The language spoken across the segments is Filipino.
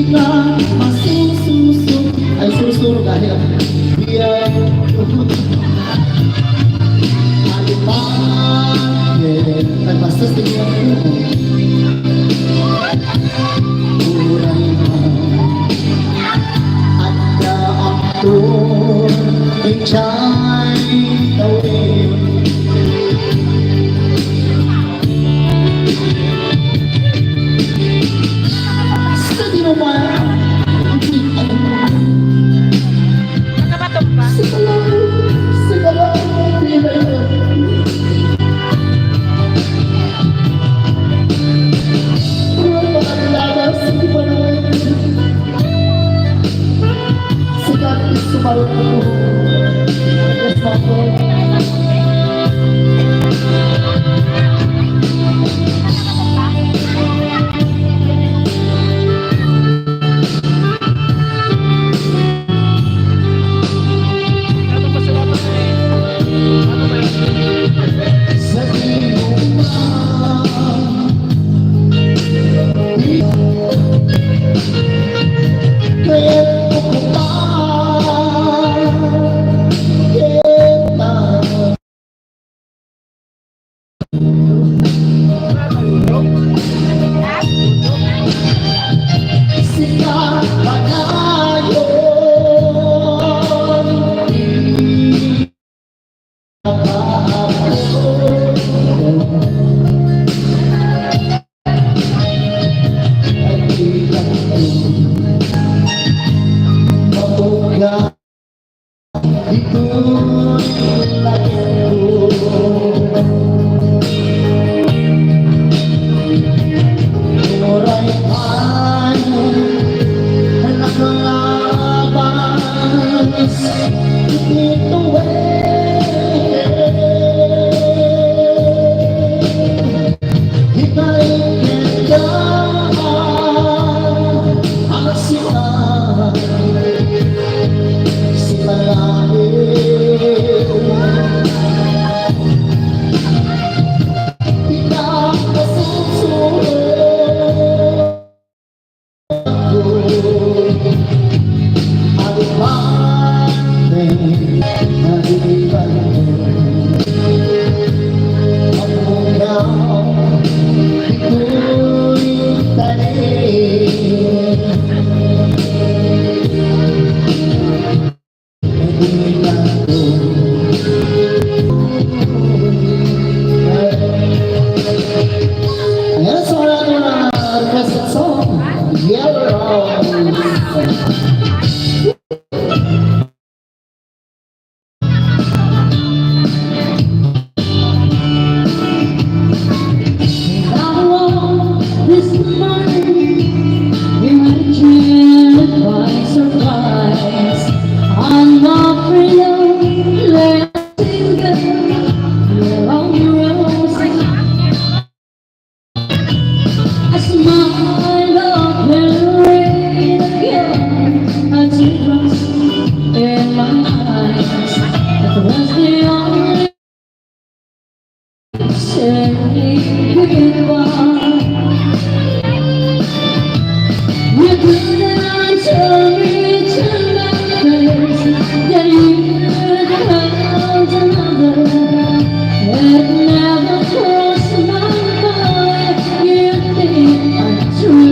na masususok ay susurog dahil biar alipan nagbastos din yung buray at naaktor ay tiya'y tawin sa dinaman Nakabatok ba? segala pilihan sumaruh Ano ba sila ba eh? Ano ba yun? It never crossed my mind. You think I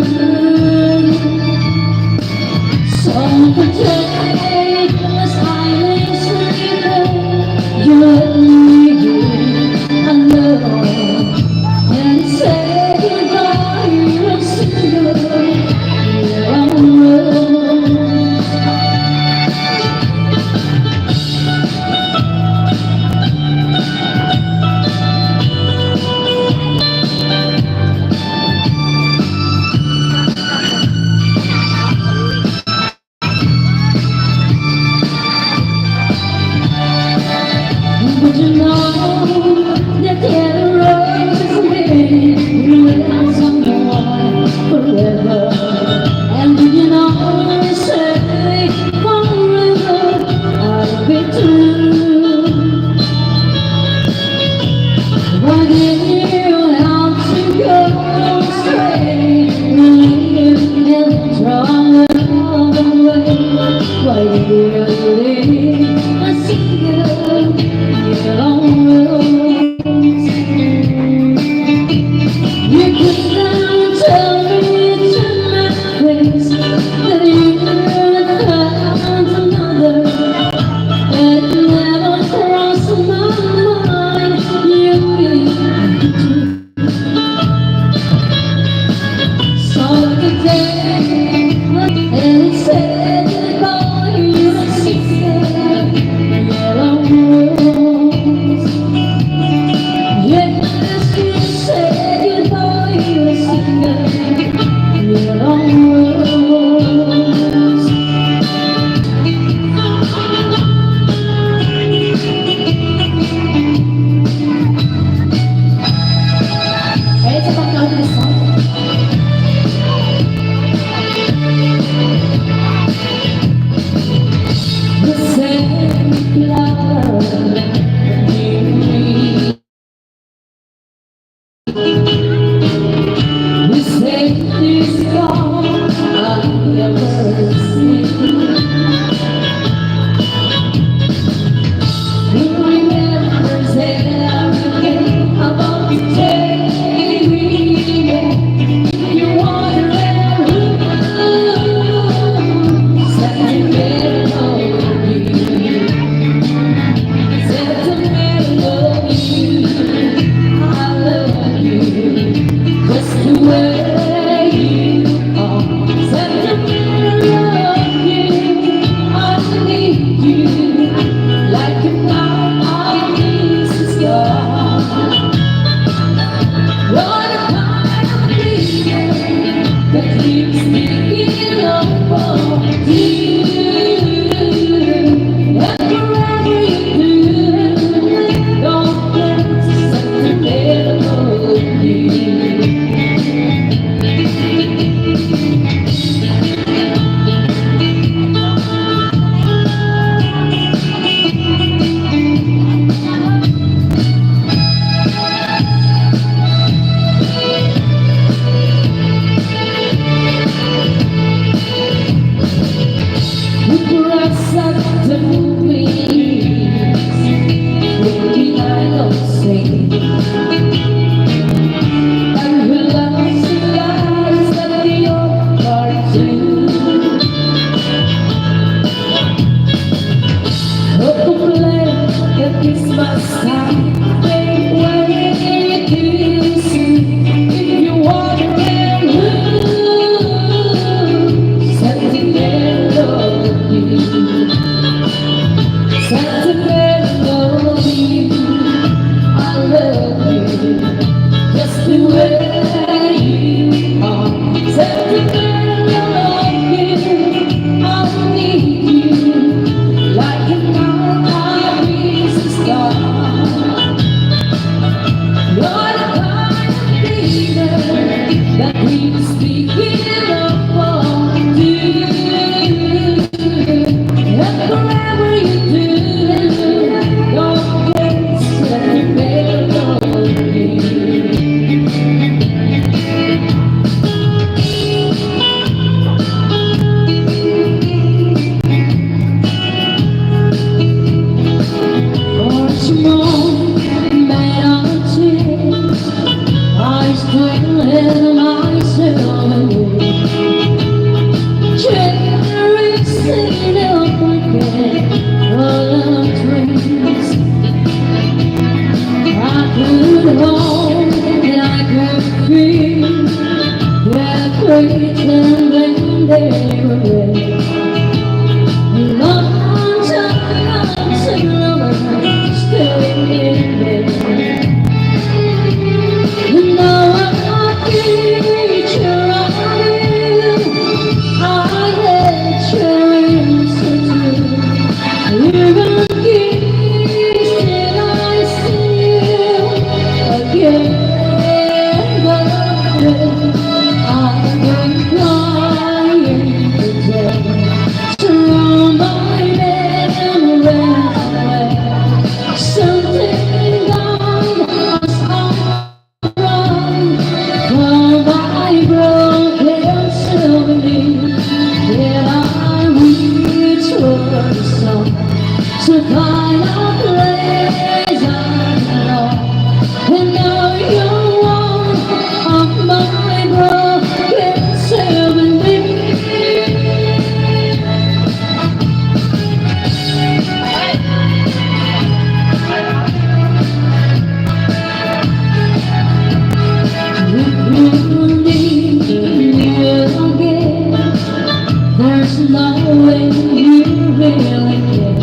knowing you really care.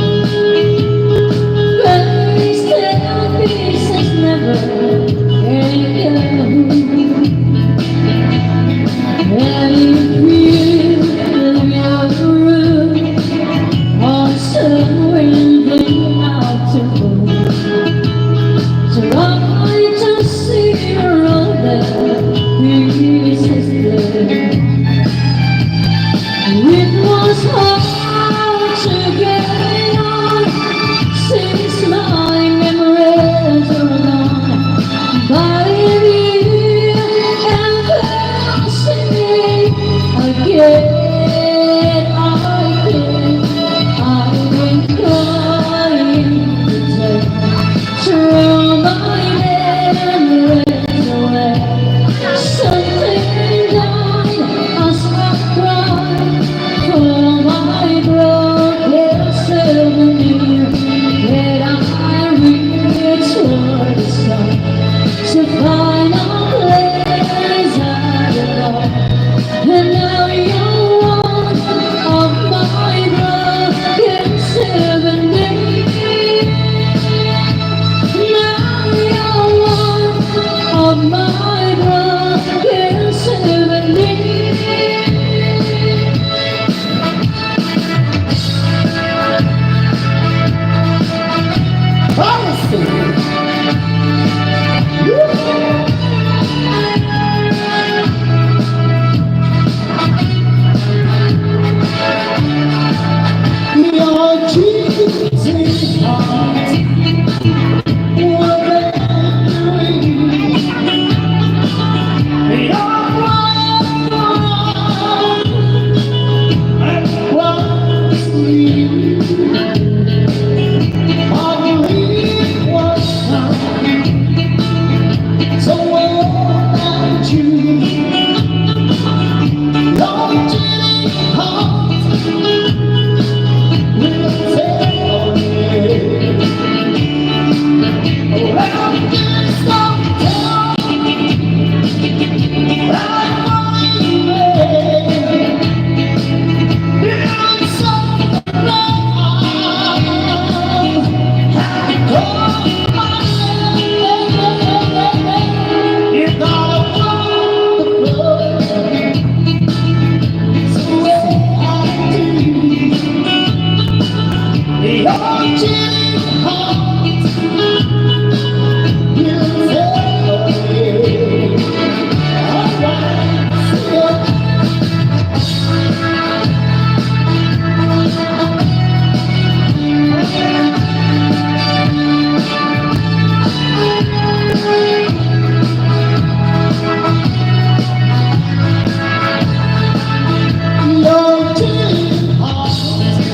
But still pieces never can go. And you feel your room on somewhere they out to go. Try to see all the pieces there. It was hard to get on since my memories are gone. But if you ever see me again, I will crying today. Throw my memories away. Something died as I cried for my broken souvenir. That I reach for the sun to find a place I belong. And now you're one of my broken souvenirs. Now you're one of my broken souvenirs. Your cheeks heart were memories. Your love and was I believe was time. So without you, your cheeks heart will fail me. Well, just don't tell me I'm leaving. It's so long. Call my name. You gotta walk the floor. So I do. Your cheek heart will fail me. Alright, your cheek heart will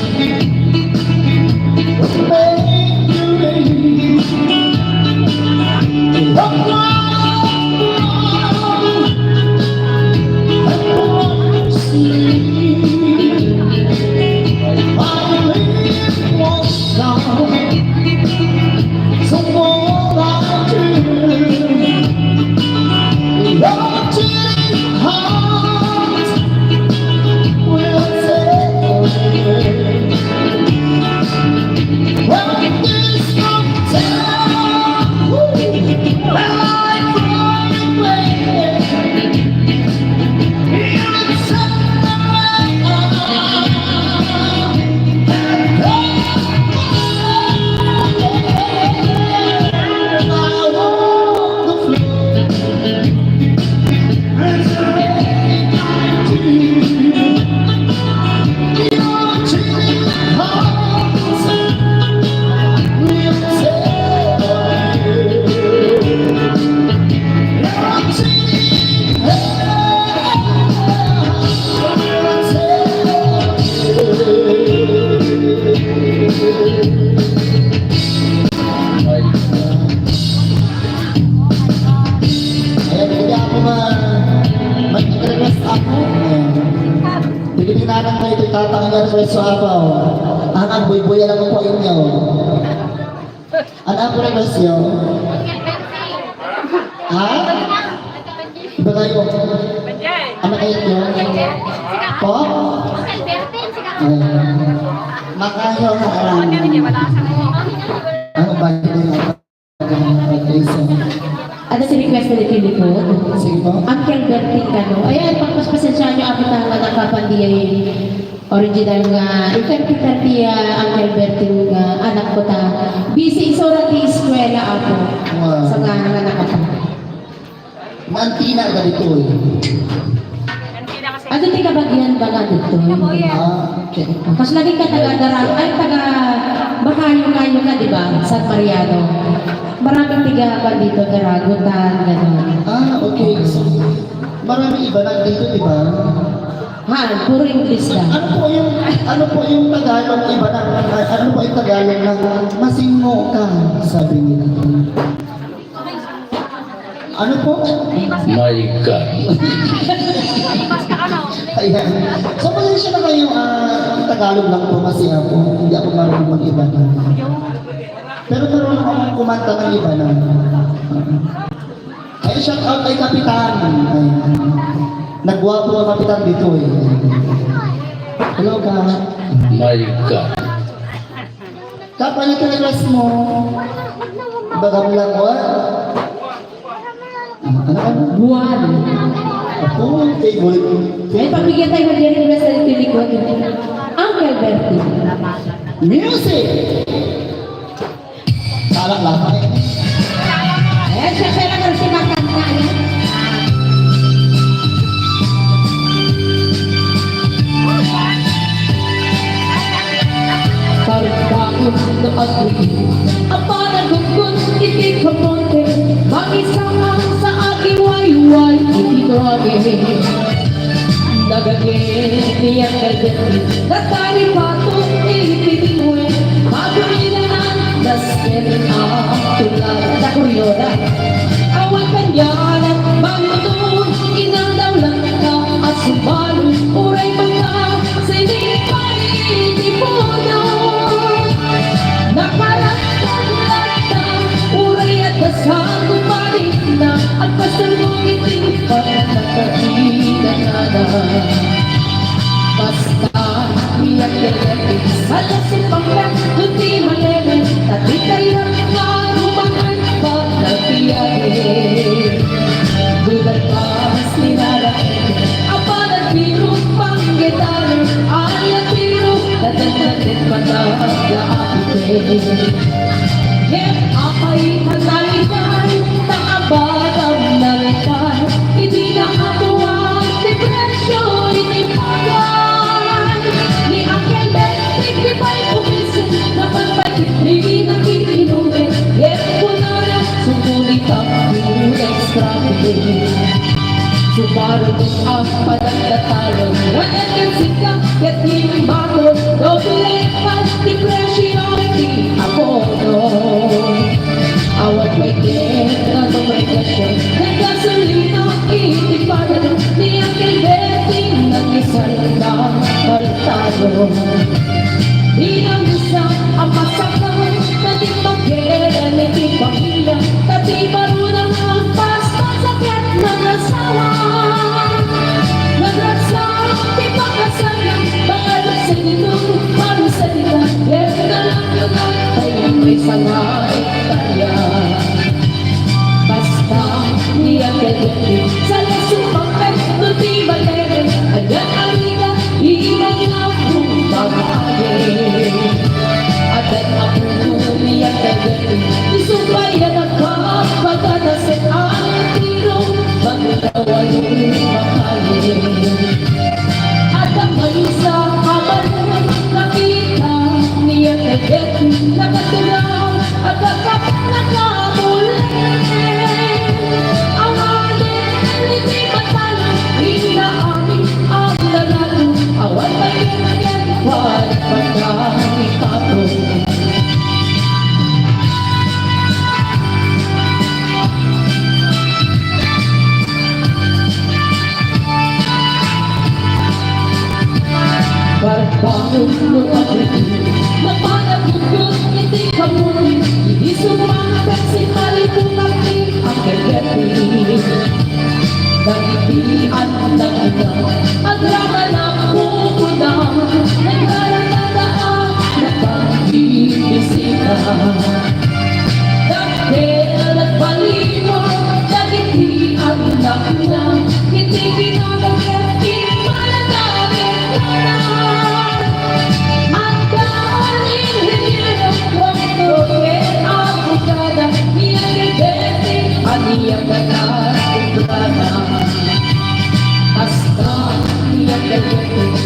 make you leave. Pinanang kayo ito'y tatanggal sa sabaw. Ang buy-buya lang po inyo. Ano po rin masyo? Ha? Iba kayo? Ano kayo nyo? Po? Ay, makayo ka lang. Ano ba yun? Ano si request na nitili po? Sige po. Uncle Bertie Cano. Ayan, pagpaspasensya nyo ako tanga na kapandiya original nga. Ikan-ikan Uncle Bertie nga anak ko ta. Busy isura di eskwela ako. Wow. Sa nga anak ko ta. Mantina ka dito eh. Ano di kabagyan ba nga dito? Okay. Mas lagi ka taga-darang, ay bakayo-kayo ka, di ba? San Mariano. Maraming tiga ba dito, Daragutan, gano'n. Okay. So, marami iba na dito, di ba? Ha, puro English lang. Ano po yung Tagalog iba na? Ano po yung Tagalog na masingo ka, sabi nila. Ano po? My God. Ayan. So, pasensya na kayo, Tagalog lang po kasi ako. Hindi ako marunong mag-iba na. Pero marunong akong kumanta ng iba na. Ay, shout out kay Kapitan. Ayan. Nagwapo ang Kapitan dito eh. Hello, Kap. My God. Kap, ano yung request mo? Bagam lang, what? Ano? Buwan. Ako, favorite ko. Ay, pabigyan tayo ng request na nitili ko. Uncle Bertie. Music! Salang lang. Ayan, siya lang ang simakanta niya. Pagkaon na pag-ibig apa nagugun, iti kamonte Mag-isang sa aking wayway Iti drage Nagagin niya kagati Natari pato, iti tingwe Maguninan, naskerin ang tulad Na kuryoda Awan kanyanan, mamutun Inandaw lang ka at sumbalo Uray mga sinipay Itipuno Nakalatang-latang uray at dasang kumalik na At pasalmong itingpan na kahinan na Basta iyak nalating sa lasipang lang Kundi malemen at di kayo marumangan pag nagpiyahin Bulan pa mas ninarating Apa nagbirong pang gitare Aya't biro Natagnatin pataglaapite Hep apay hanalikan Nakabatang nalikan Hindi nakatuwang depresyon Inipagan Ni Uncle Bertie Di ba'y pumisin Napagpagit Hindi nakikinumin Hep ko na lang Sukulit ang extra-bite Subaru ang panagtatalo Nanagan sika Yating bago Dobilepan Depression Di ako Awat may get Na tumagasyon Nagkasulino Itipagan Ni Uncle Bertie Nag-isal na Palitado Di nang isa Ang masakal Nating pagkera Nating pamilya Tati marunang ang pasasakit ng asawa Nagrasaw, di pagkasayang Mga lasing ito, marusan nila Yes na lang yung ay may sangay kaya Basta niya kaya Sa lasupang ay Nuti malere Ayan ang ina Iinan na kung bagay At ang ako niya kaya Isubayan ako Pagkanasin ang tiro Magdawal makalim At ang isa kabalan Nakita niya kaya Nakatulaw at nakamulit Ang alin Hindi matalang Inaamin ang lalaki Awan pa yan Pagkakitato Barbangon mo pag-ibig Mapanagugot, hindi ka muli Hindi sumakat si Malipungan ni ang kagati Nagitian ng ina At rama na pupunang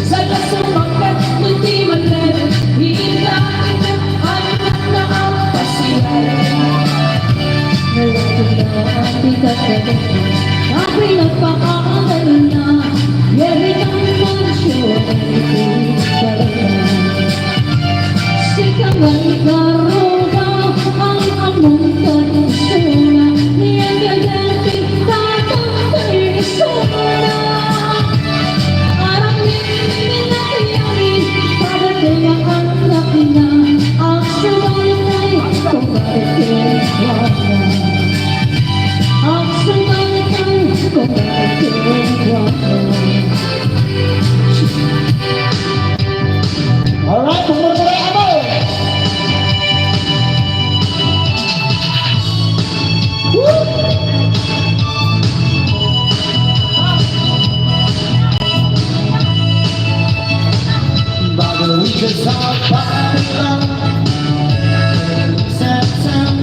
Sana sumakat, hindi man lang hihintayin na anak na ang pasiyan. Nalaki na ang bigat na ganyan, ako'y nagpakakadal na. Every time I show anything talaga. Sikang alikaroga ang among kanisuna, niyang gaganting tatang kay isuna. Parang hindi na iyamin, pagdating ang anak na ang sumalay kung bakit kinagawa na. Ang sumalay kung bakit kinagawa na. Alright, pumunta na yung amo! Bagay sa panilang Setsang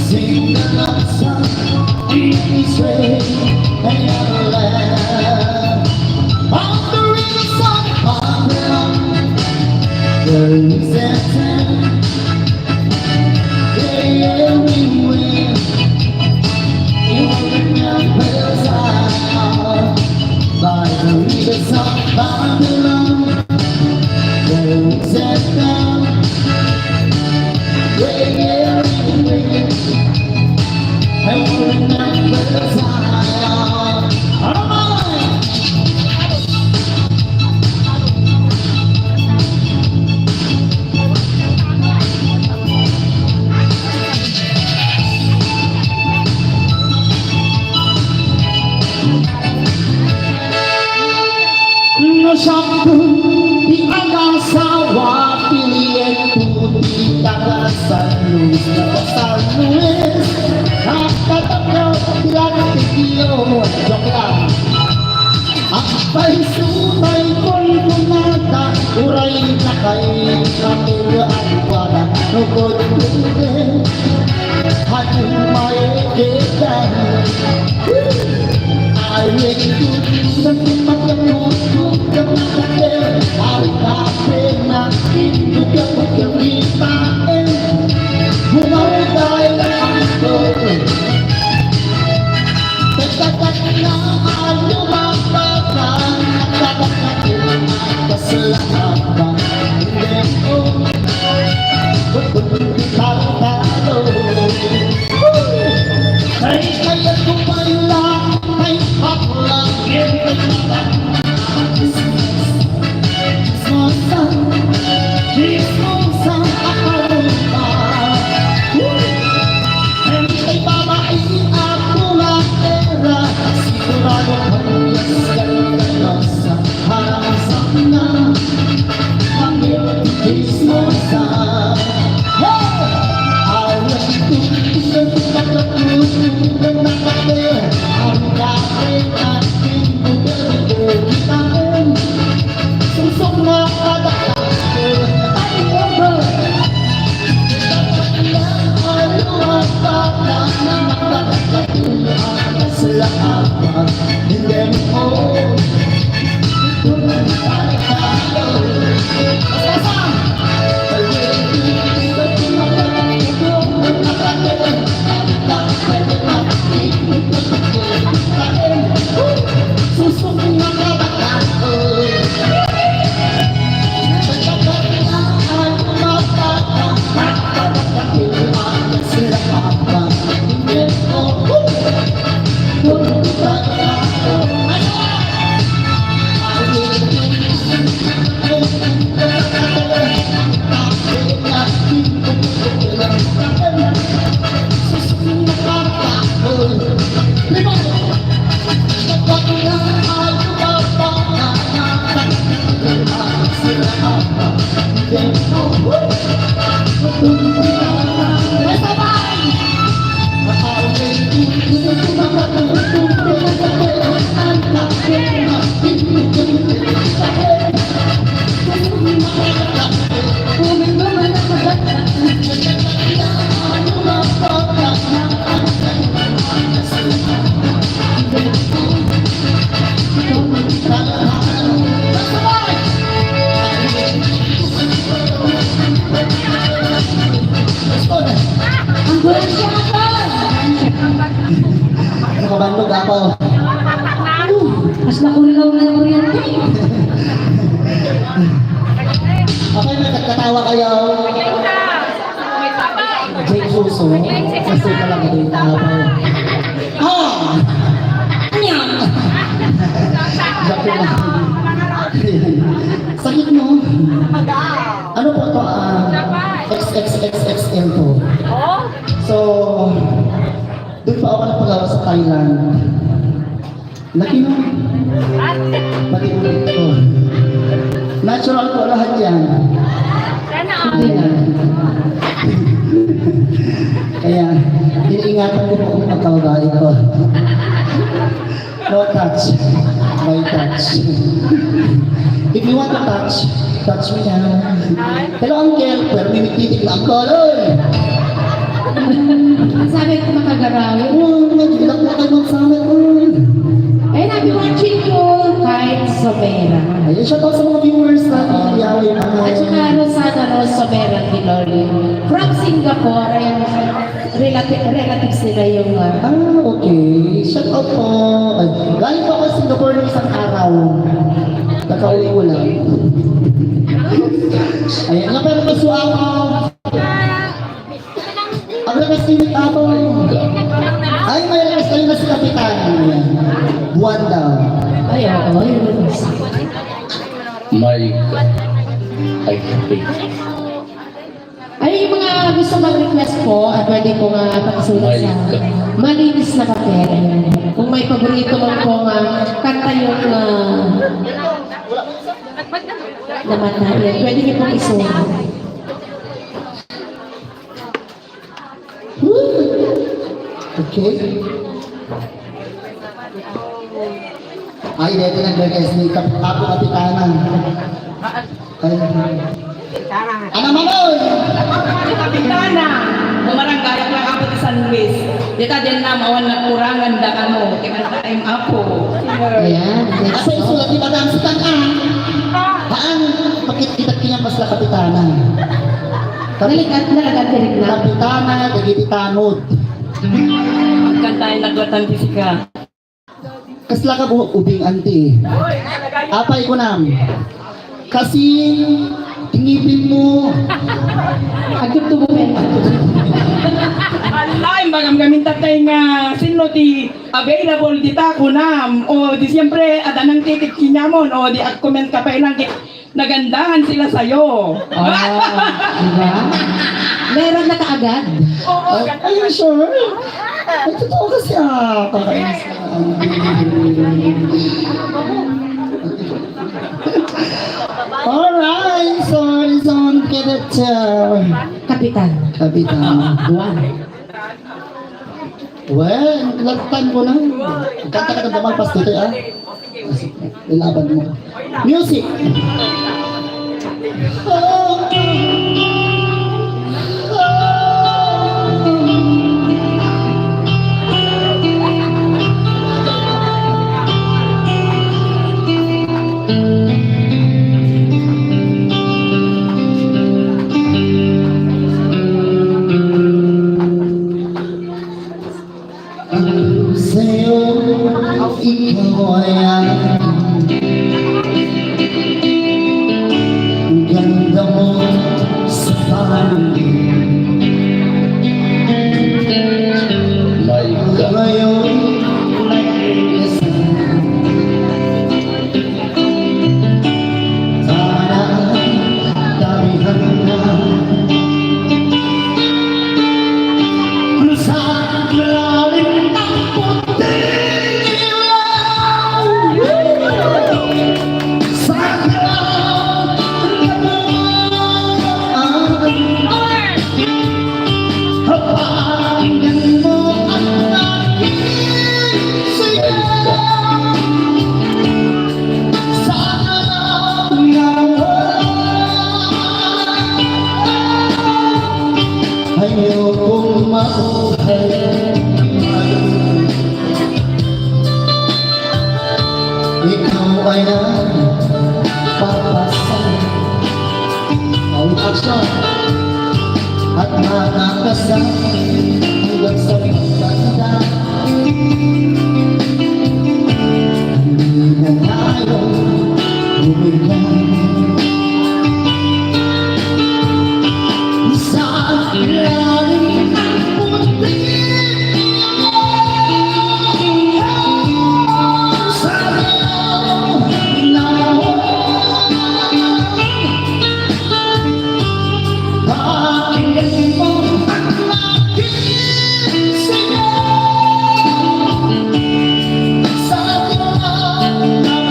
Sing the love song, each way, and other land. On the river song, Babylon, there is that time. Yeah, we win. You remember out by the river song, Babylon, there is that time. Yeah, we win. I will remember the time. Alright. Nasyampu di agasawa, pilihan putih kata salus, kata salus. Nakatanggap bilang video, joke lang. Apa'y sunay ko'y bumata, uray na kayo kamilaan para nukod-nukod. Hati may kitan, ayek tutun magkamutut kamatin, ay kapin na indukang magkamitain. Bumawagay ang doon, tatakat na ang lumapatan, nakakakatin ang kasalatan. Hindi ko, talo. Ay kaya kumala, ay haklang, hindi ka Smosan, smosan ako pa. Ay babae ako na era, sigurado pag-yes ka sa harang sana. Pangit smosan. Sila Ambulansya ako! Nakabandog ako. Mas nakuligaw na yung kuryente. Okay, nagkatawa kayo. Jake Suso. Kasi talaga din tawa. Ah! Anyang! Joke lang. Sakit mo. Ano po ito? XXXXL to. So, doon pa ako napagawa sa Thailand. Laki no? Pati ulit ko. Natural po lahat yan. Hindi na. Kaya, iniingatan ko po kung pagkababay ko. No touch. My touch. If you want to touch me na. Hello, Uncle. Pero minititig lang ko. Sabi ko makagaraw. Oh, nagilak na kayo sa amin. Eh, nabi-watching ko kahit Sobera. Ayun, shout out sa mga viewers na Yahweh At saka Rosana Rose Sobera Kiloli. From Singapore, ayan, relatives nila yung... Okay. Shout out po. Ay, galing po ako sa Singapore ng isang araw. Nakauwi ko lang. Ayan nga, pero gusto ako. Ang lakas nimit ako. Ay, may lakas kayo na si Kapitan. Buwan daw. Ay, oo, yun. My God. I hate. Ay, yung mga gusto mag-request po, at pwede po nga pakisulat sa malinis na papel. Ayan. Kung may paborito man po nga, kanta yung naman na yun, pwede niyo pong isulat. Okay. Ay, dito nag-request ni Ako Kapitanan. Ay, ano manoy? Kapitana, bumarangay ang mga abot sa Luis. Dita din na mawan na kurangan da kano, kaya tayong apo. Ayan, next Asa po. isulat ni Madam si Kang-Ang? Haan, pakit-kitat kanya pas la Kapitanan. Nalikat na nagatirig na. Kapitanan, nagititanod. Kantayin nagwatan fisika. Kasla ka ubing anti. Apay ko nam. Kasi tinipin mo. Agad tumuhin. Alay, bagam gamin tatay nga sino ti available di ta kunam o di siyempre ada nang titik kinyamon o di at comment ka pa ilang nagandahan sila sa'yo. Diba? Meron na kaagad. Oo, Ayun, sure. Ay, totoo kasi kakainis na. Alright, sorry, son, Kapitan. Kapitan. Juan. Well, lagtan ko na. Kanta ka ng damal pas dito, ah. Ilaban mo. Music! Sa'yo, ikaw ay ganda mo sa pangingin. My God. Ngayon, nag-iisa. Sana ay damihan na. Sa lalim ng puting ilaw. Sa galaw ng ikaw ay nagpapasaya. All action at makakasama hanggang sa pagkanda. Hindi na tayo bumigay sa ilalim ng puting sa ilaw na pakinggan mo ang aking sigaw sa ilaw ng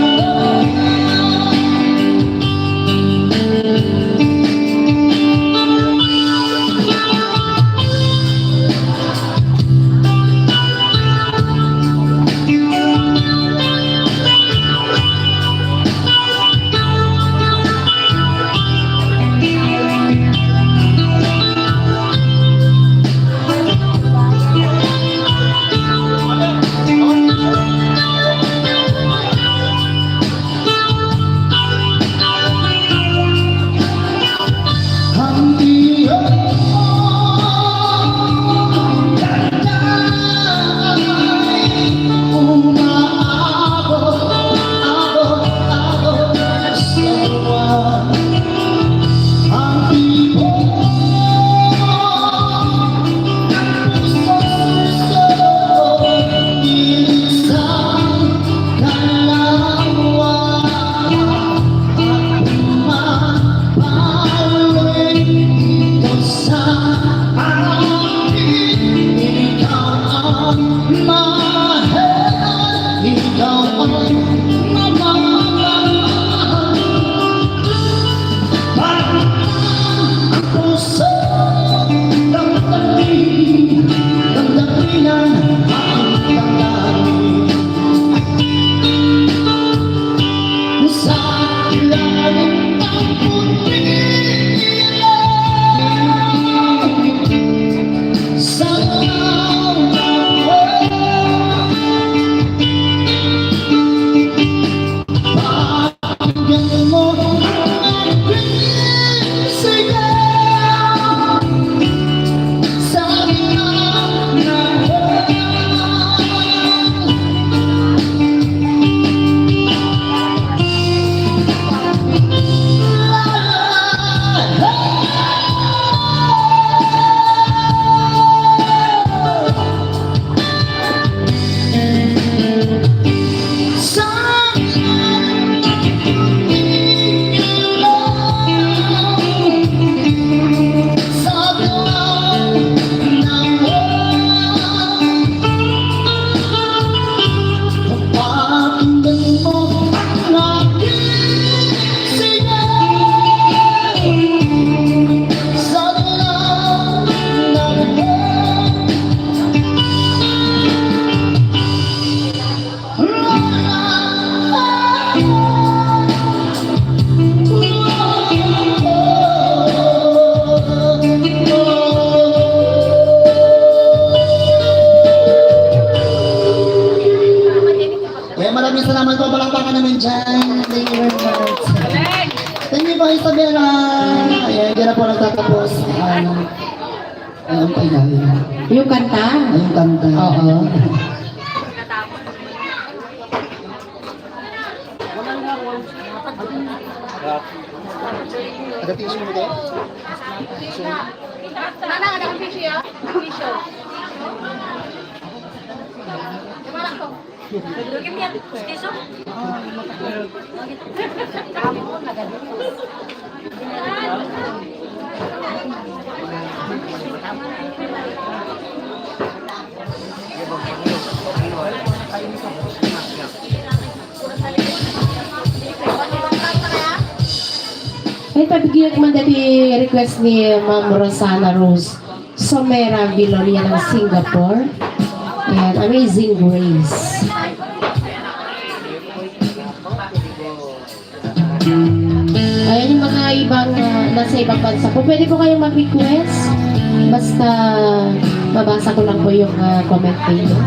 ang iyong ganda'y umaabot, abot sa buwan. Ang ibon ng puso ko, iisang kalawan at pumapaloy ito sa akin. Ikaw ang mahal, ikaw ang mamamahal. Parang ang puso damdamin, damdamin ang aking damdamin. Sa ilalim ng puting ilaw, sa ilaw ng pakinggan mo ang aking sigaw sa ilaw ng maraming salamat po. Palakpakan namin dyan. Thank you very much. Thank you po, Isabela. Ayan, dyan na po nagtatapos ang pagkain. Yung kanta? Ang kanta. Oo. Ada tisu mo dito? Nana, ada kang piso ya? Piso. Gimana kok? Duduk ya, tisu. Kamu agak dulu. Ay, pabigyan man dati request ni Ma'am Rosana Rose Somera Viloria ng Singapore. Ayan, Amazing Grace. Ayan yung mga ibang nasa ibang bansa po. Pwede po kayong mag-request. Basta mabasa ko lang po yung comment ninyo.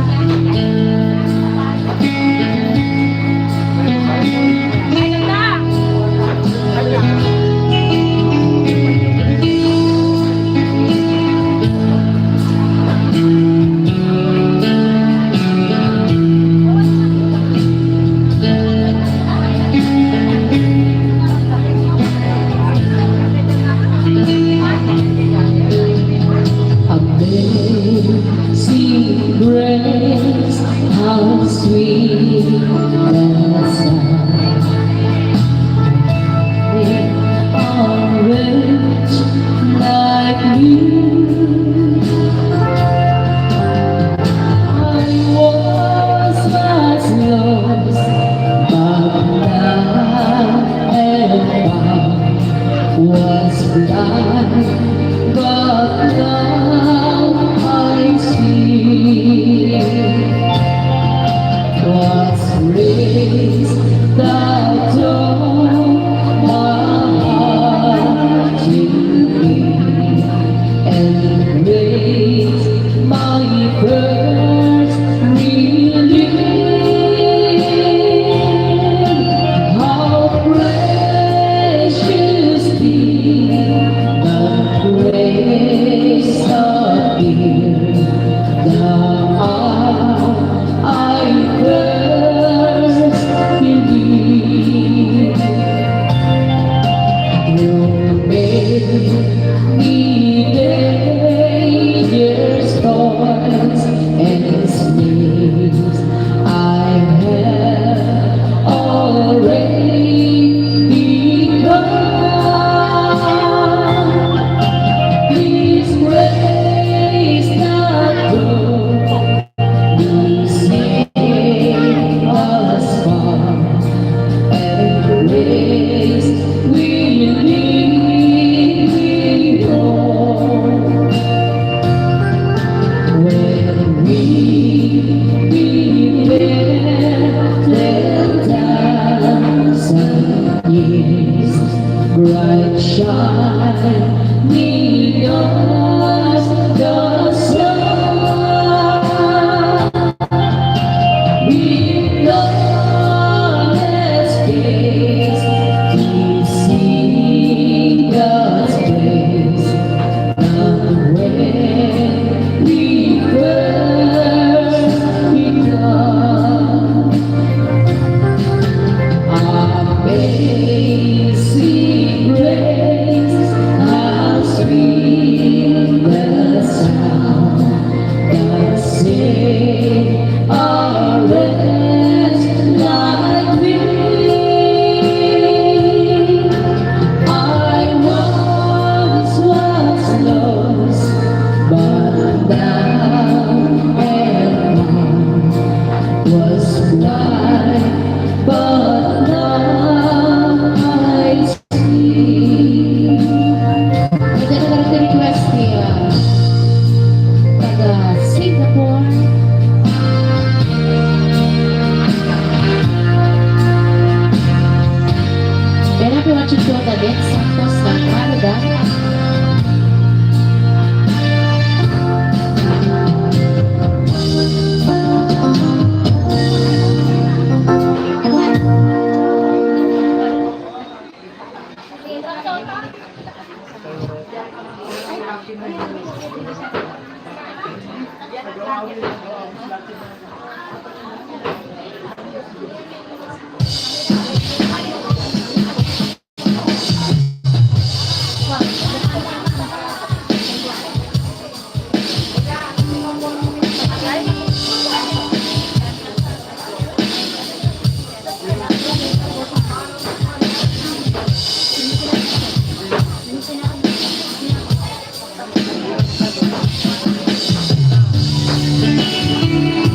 Ed Santos ng Canada.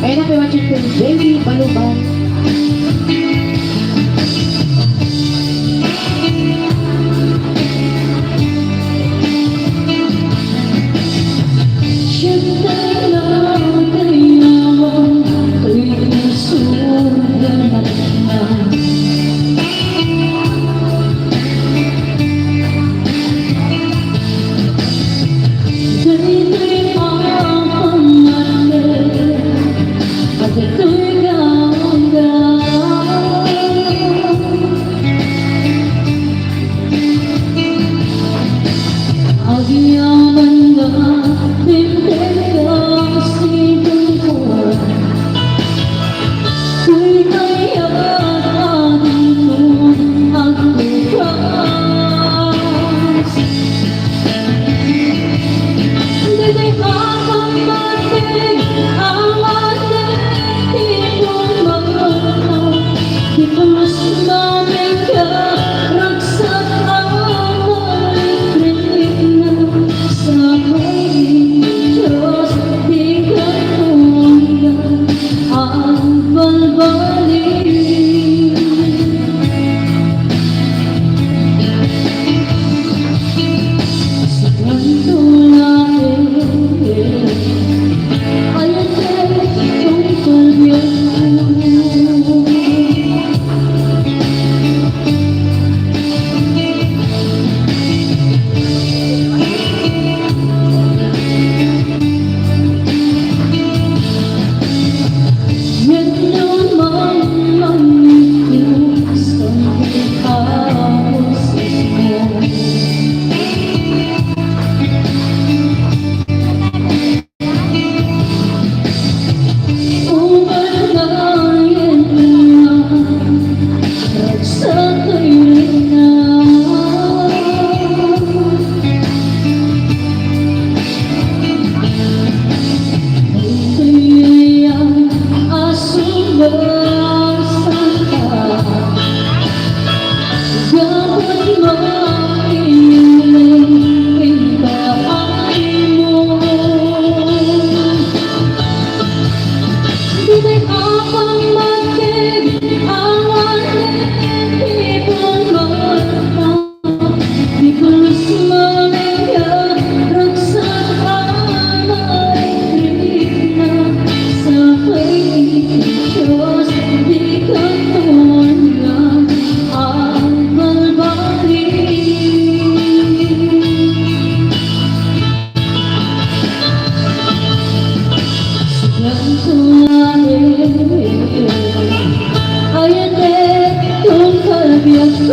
Ayun na, watch it kay Baby Baluban. Diyos,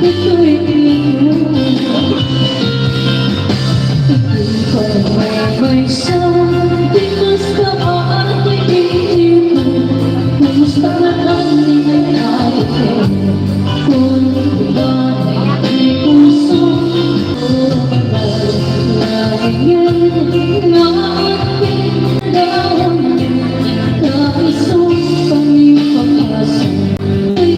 Ito'y pinag may sabi basta ating ito kumusta na lang ay atin kung iba ay puso o lagyan na ating dawan na isang pangipagasa ay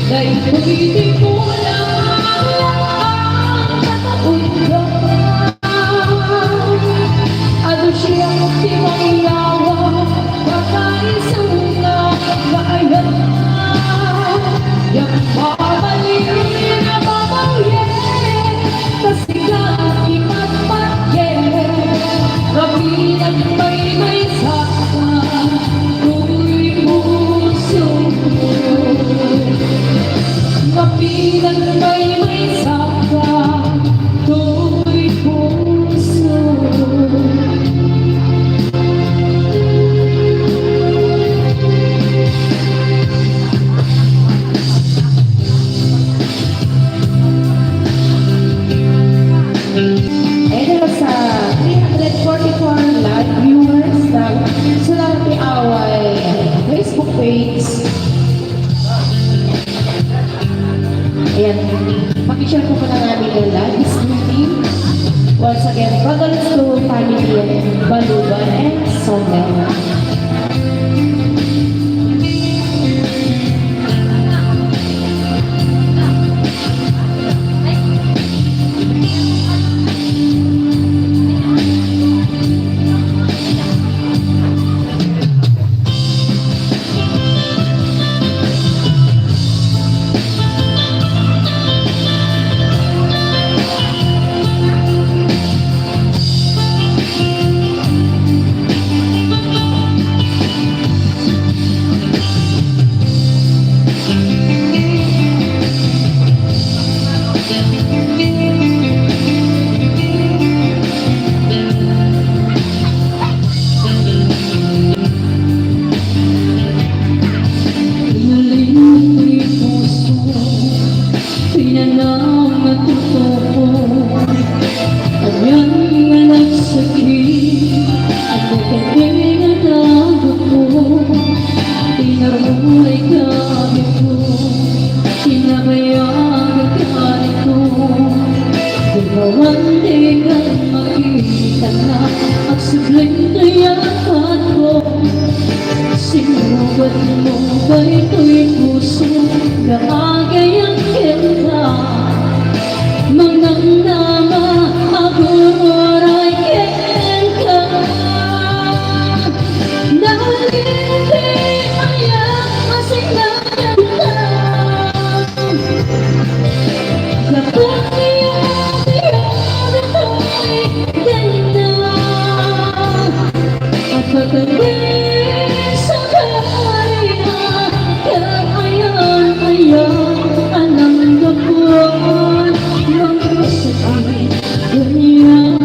Dahil pag-ibig mo lang ang kataon official po po ng aming live streaming. Once again, congrats to family Baluban and Sombera. Sinugot mo ba ito'y puso na agayang kita? Manang nama ako oray kenta. Nahalindi aya masiglayan ka. Kapag iyong ito'y ganda. At pagkabing sa kaya kaayan-ayan alam na po mga sakit ganyan.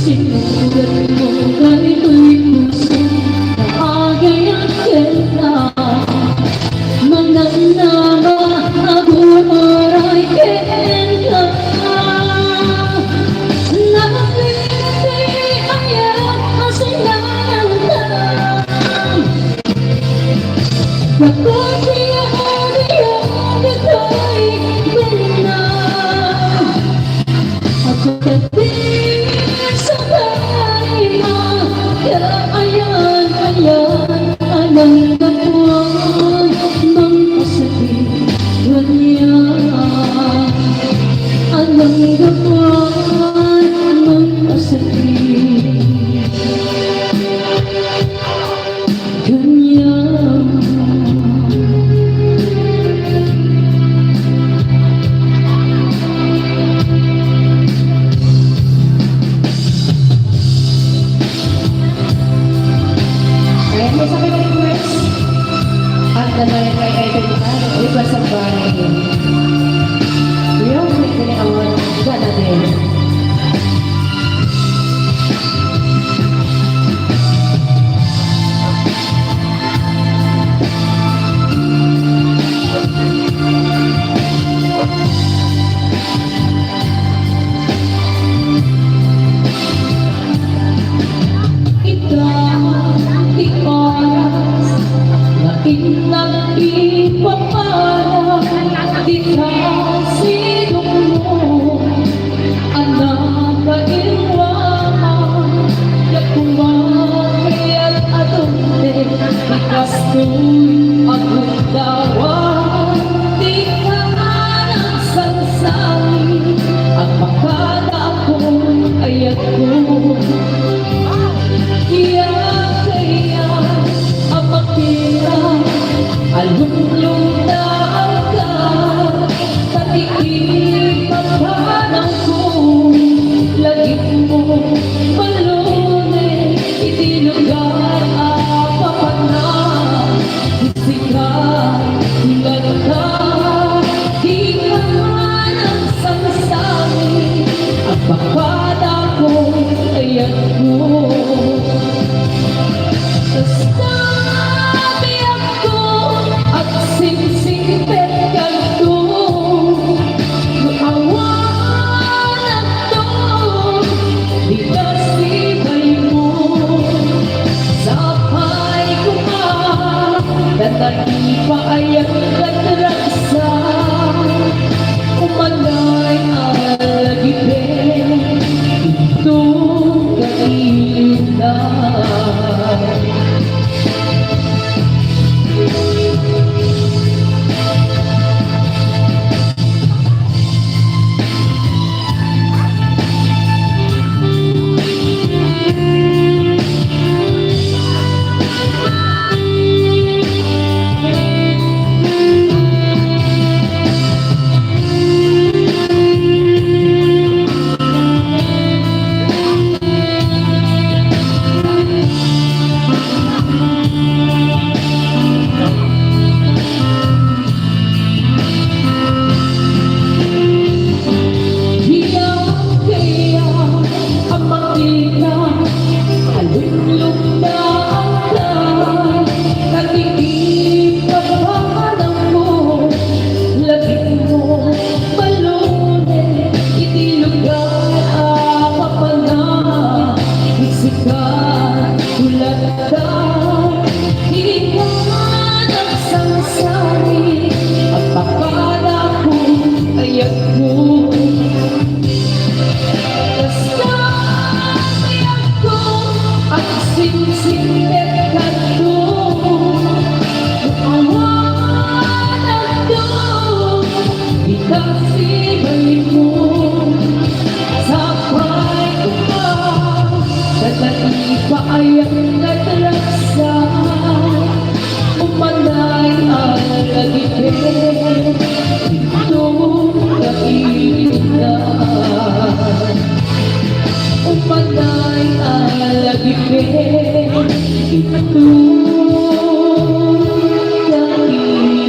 Sinugat mo ba ito'y puso na agayang kenta? Manang nama ako oray kenta. Nakaliti ayaw masiglayan ka. Kapag iyong ito'y ganda. Ako kating sa kaya kaayan-ayan alam na po mga sakit ganyan. Alam na po mga sakit ganyan. Kaya may sabi ng request at nanalit kay Idol Icaro, request ang bahay. Yung may kaniawan, gana din. Bakada ko ayan mo. Basta biyak ko at singsingpet ka to. Maawanan to, di kasibay mo. Sapay ko pa, natati pa ayan katraksa. Umanay alagipin, ito kailan. Paayang natraksa, umanay ang lagipin, ito kailan. Umanay ang lagipin, ito kailan.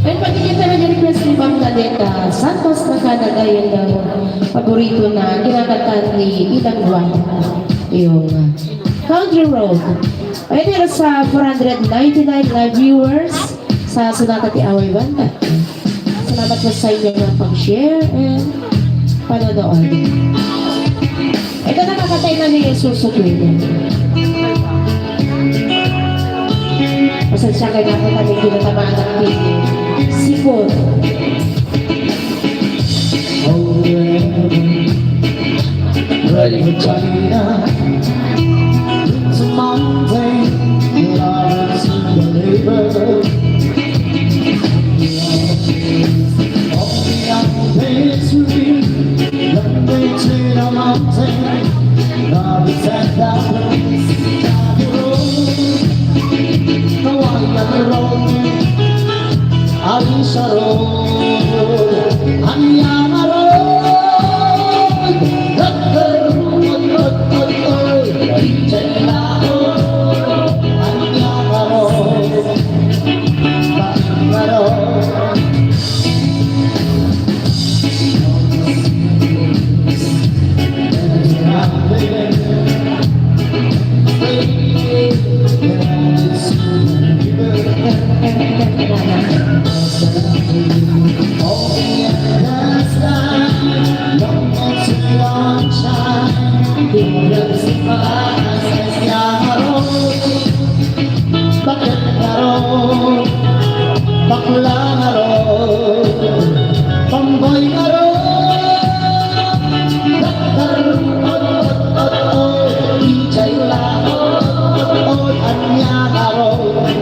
Ay, pagkikita na request ni Ma'am Nadeta Santos na Canada, yun daw paborito na kinakanta ni Ilang Juan, yung Country Road. Ay, meron sa 499 live viewers sa Sonata Tiaway Banda. Salamat po sa inyo ng pag-share and panonood. Ito na kakatay na ni Jesus Sukwin. Pasensya kayo na po namin ginatamaan ng video. Sipon. Ready for China. It's a mountain that I see the labor. Off the mountain street, let me to the mountain. Now it's at that place, down the road. Hawaii road, Alisha road, Anyana road. Bakla nga ron, pamboy nga ron, ijay lang, anya nga ron,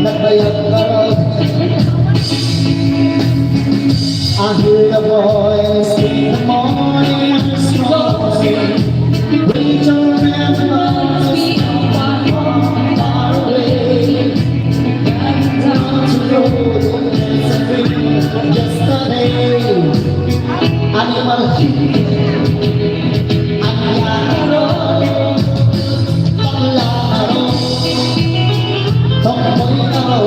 nagbayag nga ron. I hear the voice in the morning, strong, reach around me, far away. Yesterday, animal anyaro, panglaro, tomboy naro,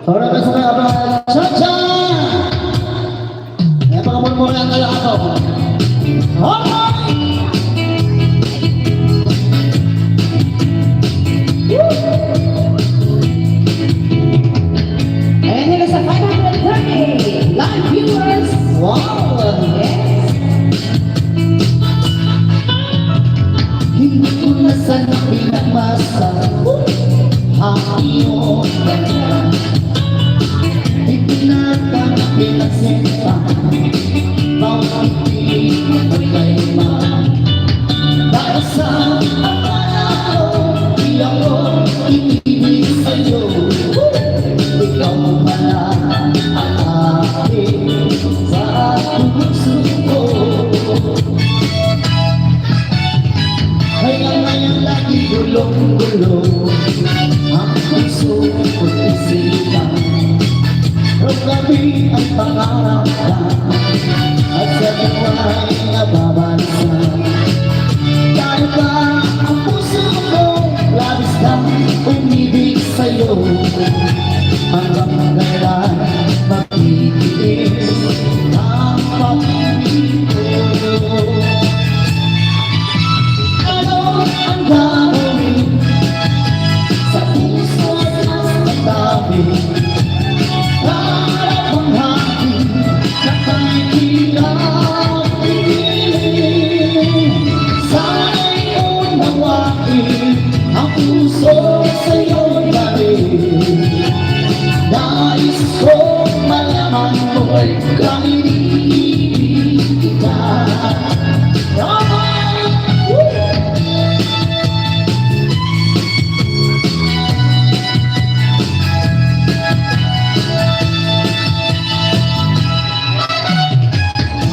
Ahora me sale a hablar cha-cha. Ya para murmurar ang ako. Ayan nila sa 530 live viewers. Wow! Yes. Hindi ko na sana pinagmasa Hakiyo kanya Itinatang pinagsinta Bawat hindi ko problema Dahil sa akala ko Di ako inibig sa'yo Ikaw pala ang akin Sa puso ko Kaya ngayon lagi gulong-gulong Ang puso ko't isipan Pero gabi ang pangarap ka At sa buhay nababansan Dahil ba ang puso ko Labis kang umibig sa'yo Hanggang kailan magtitiis ang pag-ibig ko Ano ang gagawin sa puso at sa tabi? Para bang hangin na kahit hirap piliin? Sana'y unawain ang puso sa'yo'y galing. Nais kong malaman mo'y kang iniibig kita.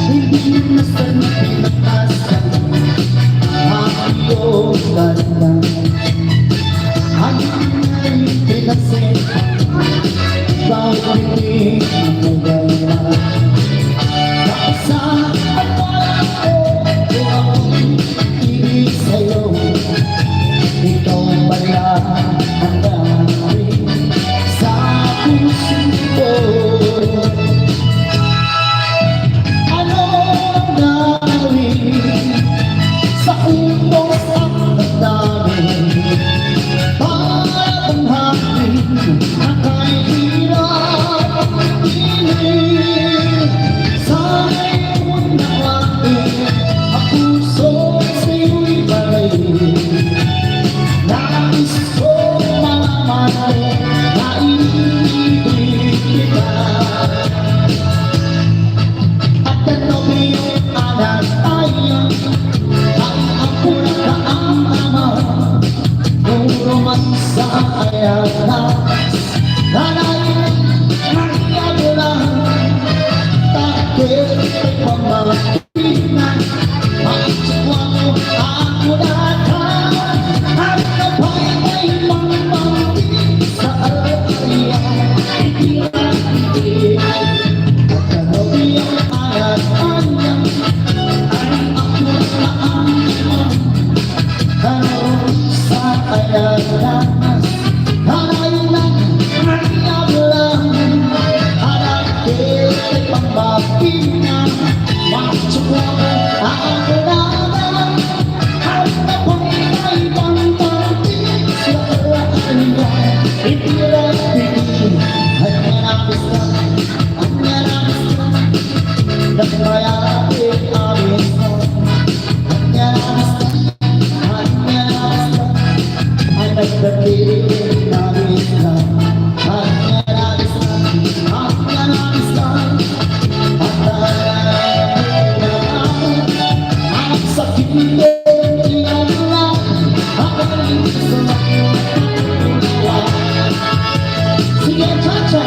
Hindi na sana pinagpasan Hakiyo ganda Hangin na'y pinagsinta Bawat hindi magagala Dahil sa pagwala ko Kung ako'y ibig sa'yo Ikaw pala ang dami sa puso ko Ano ang gagawin sa utos at damdamin Para bang hangin na kahit hirap piliin Sana'y unawain ang puso sa'yo'y balik Nais kong malaman mo na iniibig kita At ano iyong anak tayo Ang ako na kaang ama Kung romansa ay alas Nanayin ang iyong lang Takit ay pamatinan Maitswa mo ako na ka At napay ay mamamati Sa alaya Itirang-itir At ano iyong anak anyang Ay ako na ang ama Karoon sa ayanas Nanayin lang ang iyong lang Hanapit ay pamatinan Maitswa mo ako na ka At napay ay mamamati Sa alaya Itirang-itir Hanya nabis ka Hanya nabis ka Nagmayapit amin mo Hanya nabis ka Hanya nabis ka Ay nagdakirin namin ka Hanya nabis ka Hanya nabis ka At nalalaman Ang sakit mo Iyan lang Ang gusto mo Sige, cha-cha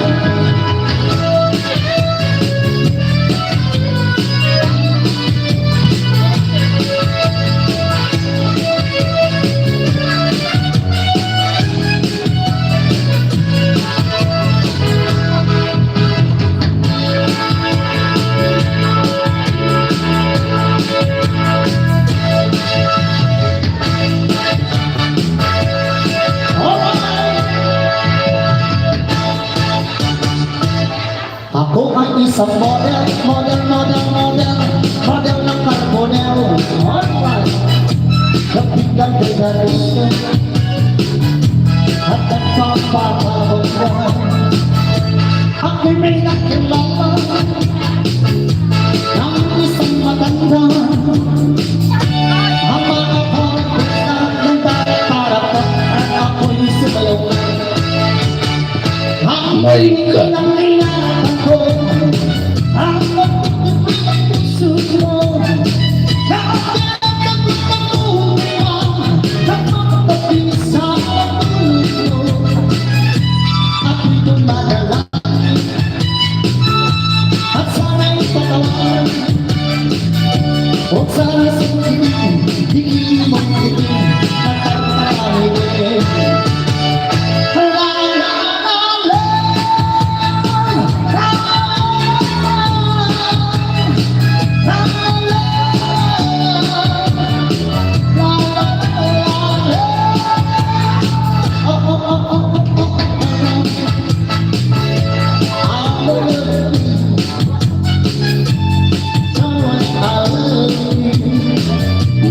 isang model ng Carbonell. Alright, kapitan kay Garito at nagpapakabot ka. Ako'y may nakilala ng isang maganda. Ang mga pagkakit na ganda para at ako'y sumayaw. My God. Ang kailangan ko ang pagkakit ng puso mo. Huwag sana sundin, di mo kitin at pagkakalit.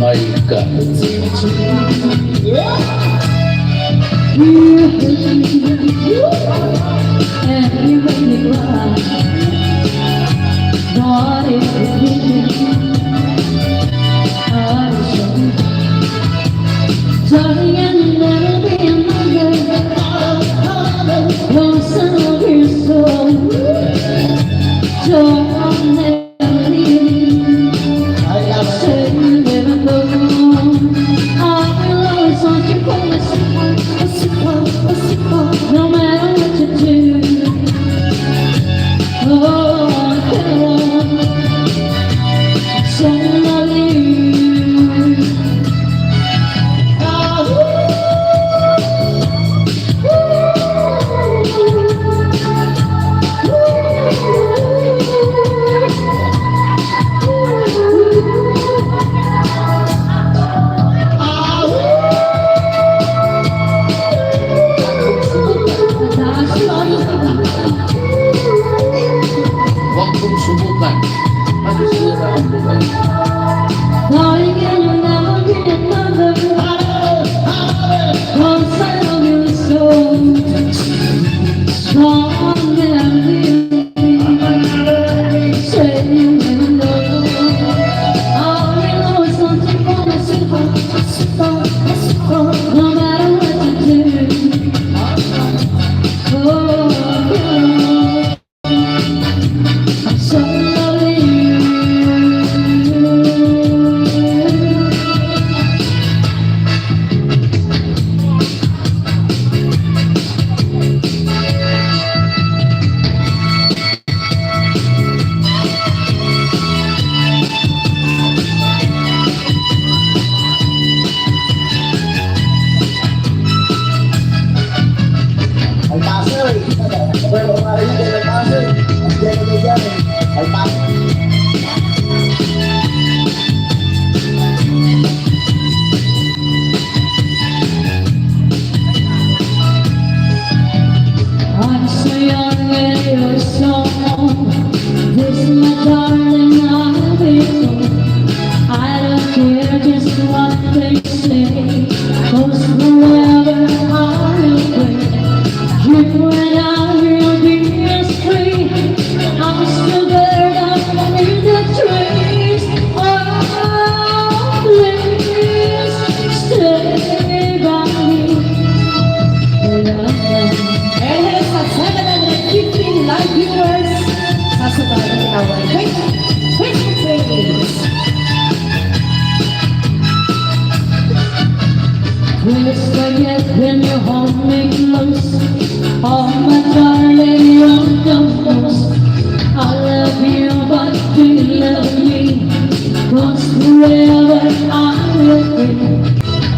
My God. And you made me cry. God is forgiving. I was young. Darling, and never be another. Lost of your soul. Don't never leave. Say you never go. I will always want you for myself. No matter what you do. Oh, I can't say I love you. Huwag kong subukan. Masisira ang buhay. Darling, and you'll never be another. 'Cause I love you so. Don't never leave me. Say you never know. I will always want you for myself. No matter what you do. Oh, yeah. I'm so loving you. Ay taso eh. Pero maraming din ay taso eh. Ang dyan na dyan eh. Ay taso. I'm so young and you're so old. This is my darling, I'll be told. I don't care just what they say. 'Cause forever I will wait. You and I will be astray. I'm still there down in the trees. Oh, please stay by me. Eh, sa 715 live viewers sa subalit ng our Facebook page. Please forget when you hold me close. Oh my darling, you're the most. I love you, but do you love me? 'Cause forever I will be.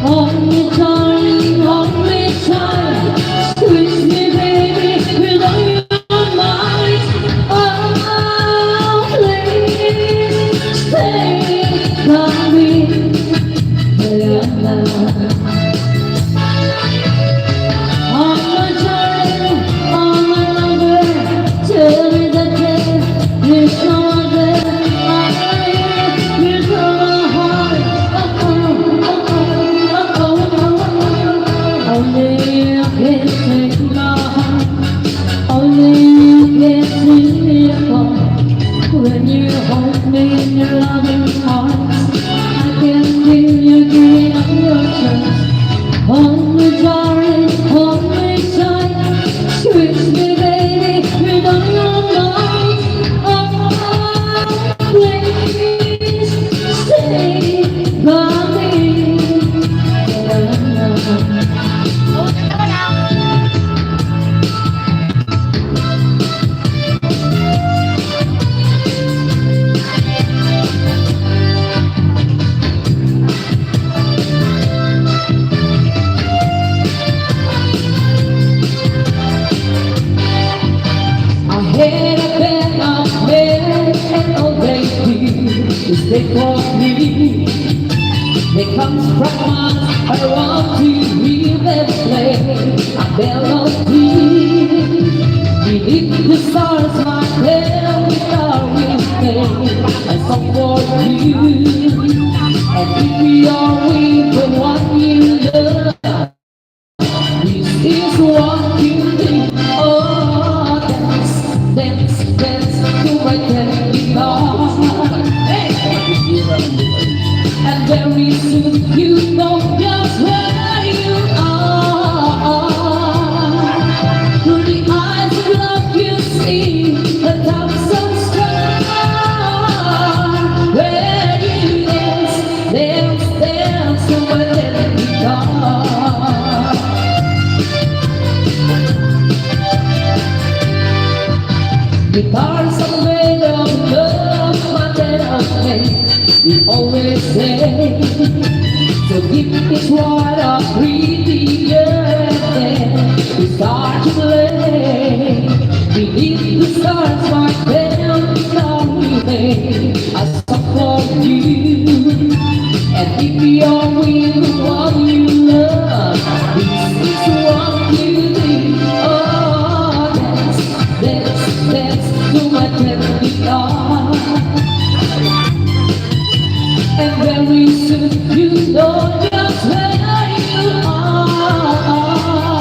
Hold me darling, hold me tight. Squeeze me baby, with all your might. Oh, please stay by me. Oh my darling, oh my lover, tell me the day Hold me, darling, hold me tight. Squeeze me, baby, with all your might. Oh, please stay by me. I had a bed of bed and all they do is they for me. They come from us, I want to hear them play a melody. Beneath the stars, my head star will play a song for you. And if we are with the one you love, this is what you do. Oh, dance, dance, dance to my candy bar. And very soon you know just where you are. Through the eyes of love you see the thousand stars. Where you dance, dance, dance to my candy bar. Guitars are made of love, but they're of faith, we always say. So give is what a pretty girl then we start to play. Beneath the stars, my band song we made a song for you. And if you're with one you love, this is what you do. Oh, dance, dance, dance to my candy bar. And very soon you know just where you are.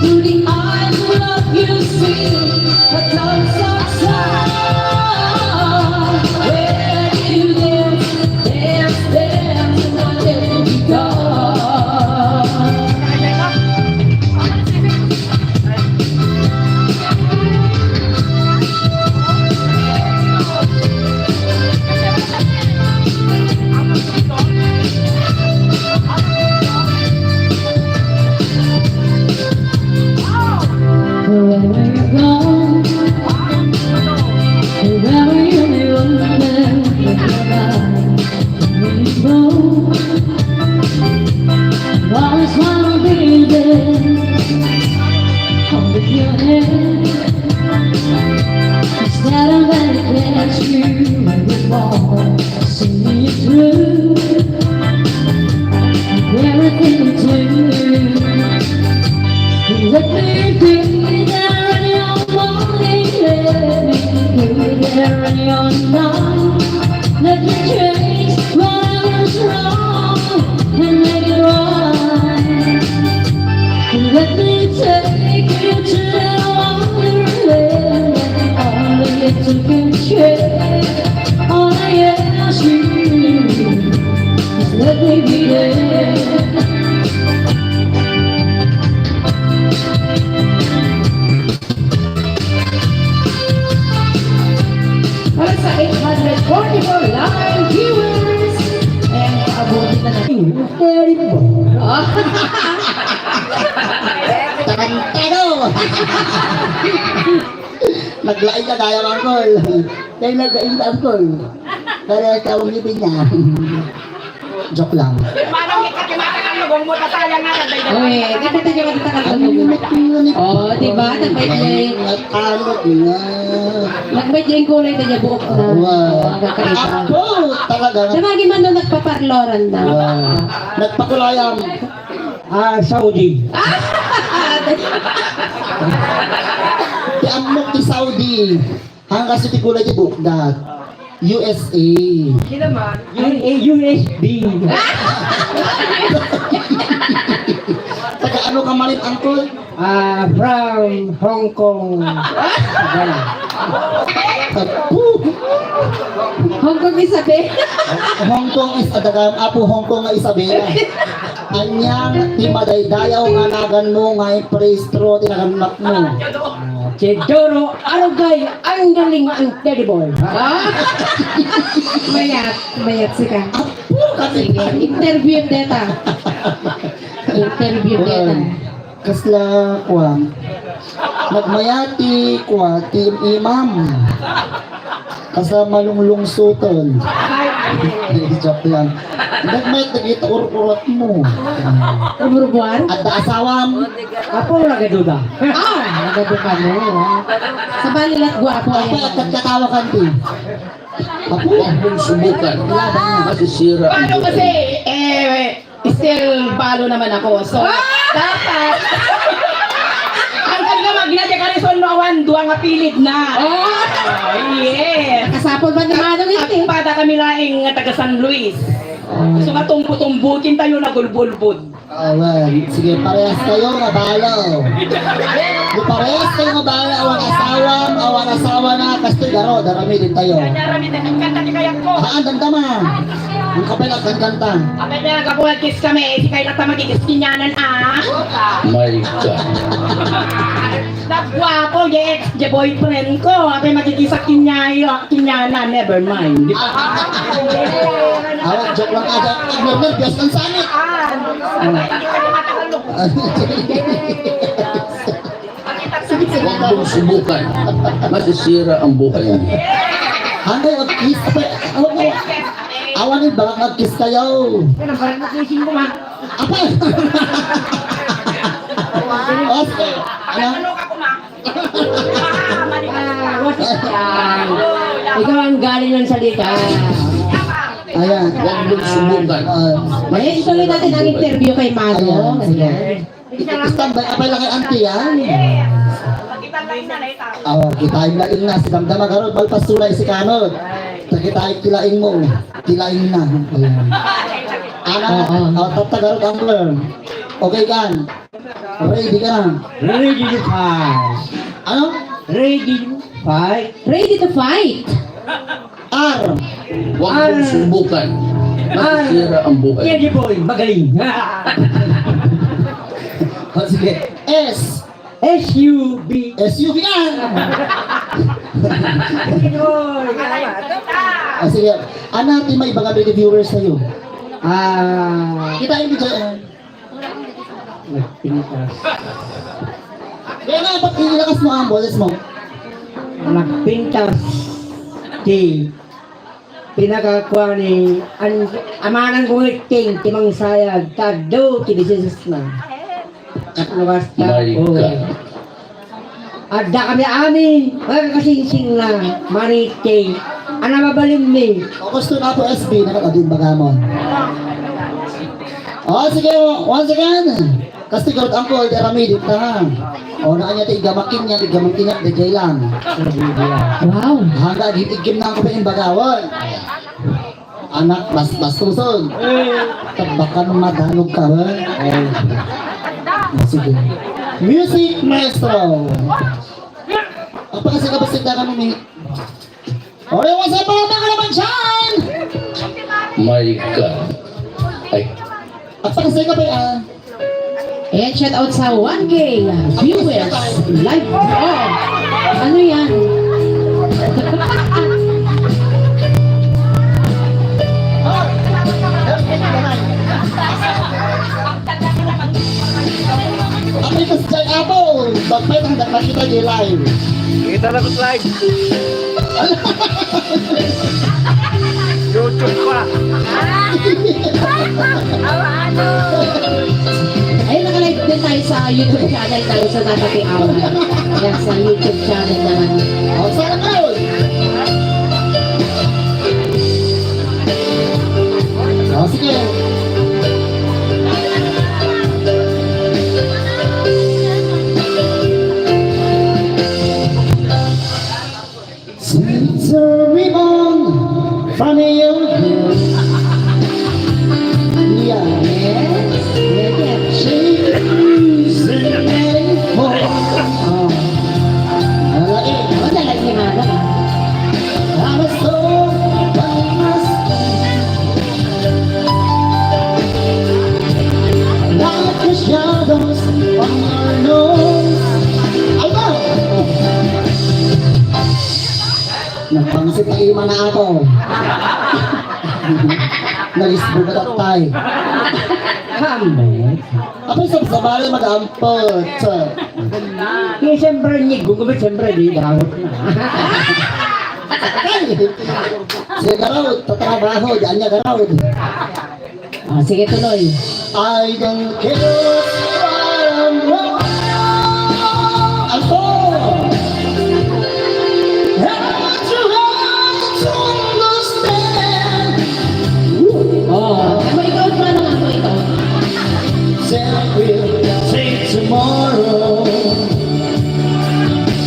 Through the eyes of love you see a thousand stars. Where you dance, dance, dance to my candy bar. Wherever you go, wherever you live, wherever you go, always wanna be there. Hold your hand instead of letting it get you when you fall. See me through everything you do. Let me be there in your morning, let me be there in your night. Let me change whatever's wrong and make it right. Let me take you to the wonderland, only if you can share. All I ask you is let me be there. Para sa 844 live viewers, ayan, paabutin na natin. Very po. Tarantado! Naglain ka tayo, Uncle. Tayo naglain ka, Uncle. Kaya ikaw ang ngipin niya. Joke lang. Manong ikatimatang ang lugong mo, tatayang nga na Uy, ganda tayo magtatakal sa lubong. Oh, diba? Nagbait niya yung kulay tayo buok na. Wow. Kakaiba. Ako! Talaga. Namagi man doon nagpaparloran na. Wow. Nagpakulayam. Saudi. Di amok ti Saudi. Hanggang sa tikulay di bukdat. USA. Sila man. USB. Taga ano ka malit, Uncle? From Hong Kong. Hong Kong Isabel. Hong Kong is adagam apo Hong Kong nga Isabela. Anyang ti madaydayaw nga nagan mo nga prestro tinagamnak mo. Si Doro Arugay, ang galing ang terrible. Ah. Mayat sika. Apo kasi Sige, interview data. Interview data. kasla kwa nagmayati kwa team imam kasla malunglung sutol. Joke lang. Nagmayat nagita urat mo. Umur buwan? At asawam Apo na gaduda. Ah, nagabukan mo. Sa balilat guwapo apa yan. at katawa kanti. Apo Huwag mong subukan. Masisira ang Paano buhay. kasi, still balo naman ako. So, dapat, hanggang na maglagay ka rin sa awan, duwang apilid na. Oh, yes. Kasapol ba naman ang At iti? pada kami laing nga taga San Luis. So nga tumbutin tayo na gulbulbud. awan. Sige, parehas kayo nga balo. Di parehas kayo nga balo. Awan asawa na. Kastoy garo, darami din tayo. Kanyarami na ang kanta ni kayak ko. Haan damdaman. Ang kapel at kanta. Kapag na nagkabuhat kiss kami, si Kayla ta magkikis kinyanan My God. Nagwapo, yes, the boyfriend ko. Kapag magkikisak kinyanan, never mind. Di ba? Awan, joke lang ka. Agner, Diyos ng sanit. Huwag mong subukan. Masisira ang buhay mo. Hanggang mag-kiss. Awan yung baka mag-kiss kayo. Apa? Okay. Ano? Ikaw ang galing ng salita. Ayan. Huwag mong subukan. Ayan, ituloy natin ang interview kay Mago. Ayan. Standby apay lang kay auntie yan. Kita yung laing na si Damdama Garod, balpasulay si Kanod. Kita yung kilaing mo. Kilaing na. Ayan. Ana, tatagarod ang learn. Okay kan? Ready ka na? Ready to fight. Ano? Ready to fight. Ready to fight. R. Huwag mong subukan. Masisira ang buhay mo. Yan boy, magaling. O sige. S. SUB. SUV yan! Boy. O sige. Ano natin may mga viewers sa'yo? Kita yung video. Nagpintas. Kaya nga, ba't inilakas mo ang boses mo? Nagpintas. Di. Pinakakuha ni amanan kong iting timang sayag tado kinisis na. Basta My God. Adda kami amin magkasingsing na mariting ana mabalim ni. O gusto na po SB, nakakadun bagamon. O sige, once again. Kasi garot ang call, derami dito ha. O na kanya igamakin niya, DJ lang. Wow. Hangga, gitigim na ako pa yung bagawon. Anak, mas tusod. Tabakan madanog ka ba? Sige. Music Maestro. Apa kasi kapasig na kami? Ore, what's up mga naman dyan? My God. Ay, At kasi ka ba Ayan, shout out sa 1K viewers. Live. Oh. Ano yan? Ang itas dyan Apple. Bagpay ang nakita niyo live. kita na live. YouTube pa. Ayun, naka-live din tayo sa YouTube channel tayo sa Datating Aula. Yan, sa YouTube channel naman. O, sana kayo. O, sige. Since a ribbon from your hair. Yeah. She's in for. Oh. Alay. Ano talaga yung ano? I'm a soul, but man na ako. Nag-isbog at tay. Kami. Ako sa bali mag-ampot. Kaya siyempre niya, gugubit siyempre di dahot na. Sige garaw, tatrabaho, diyan niya garaw. Sige, tuloy. I don't care what I'm wrong. Alto! Have to understand. Oh, ikaw pa naman mo ikaw. Said we'll take tomorrow.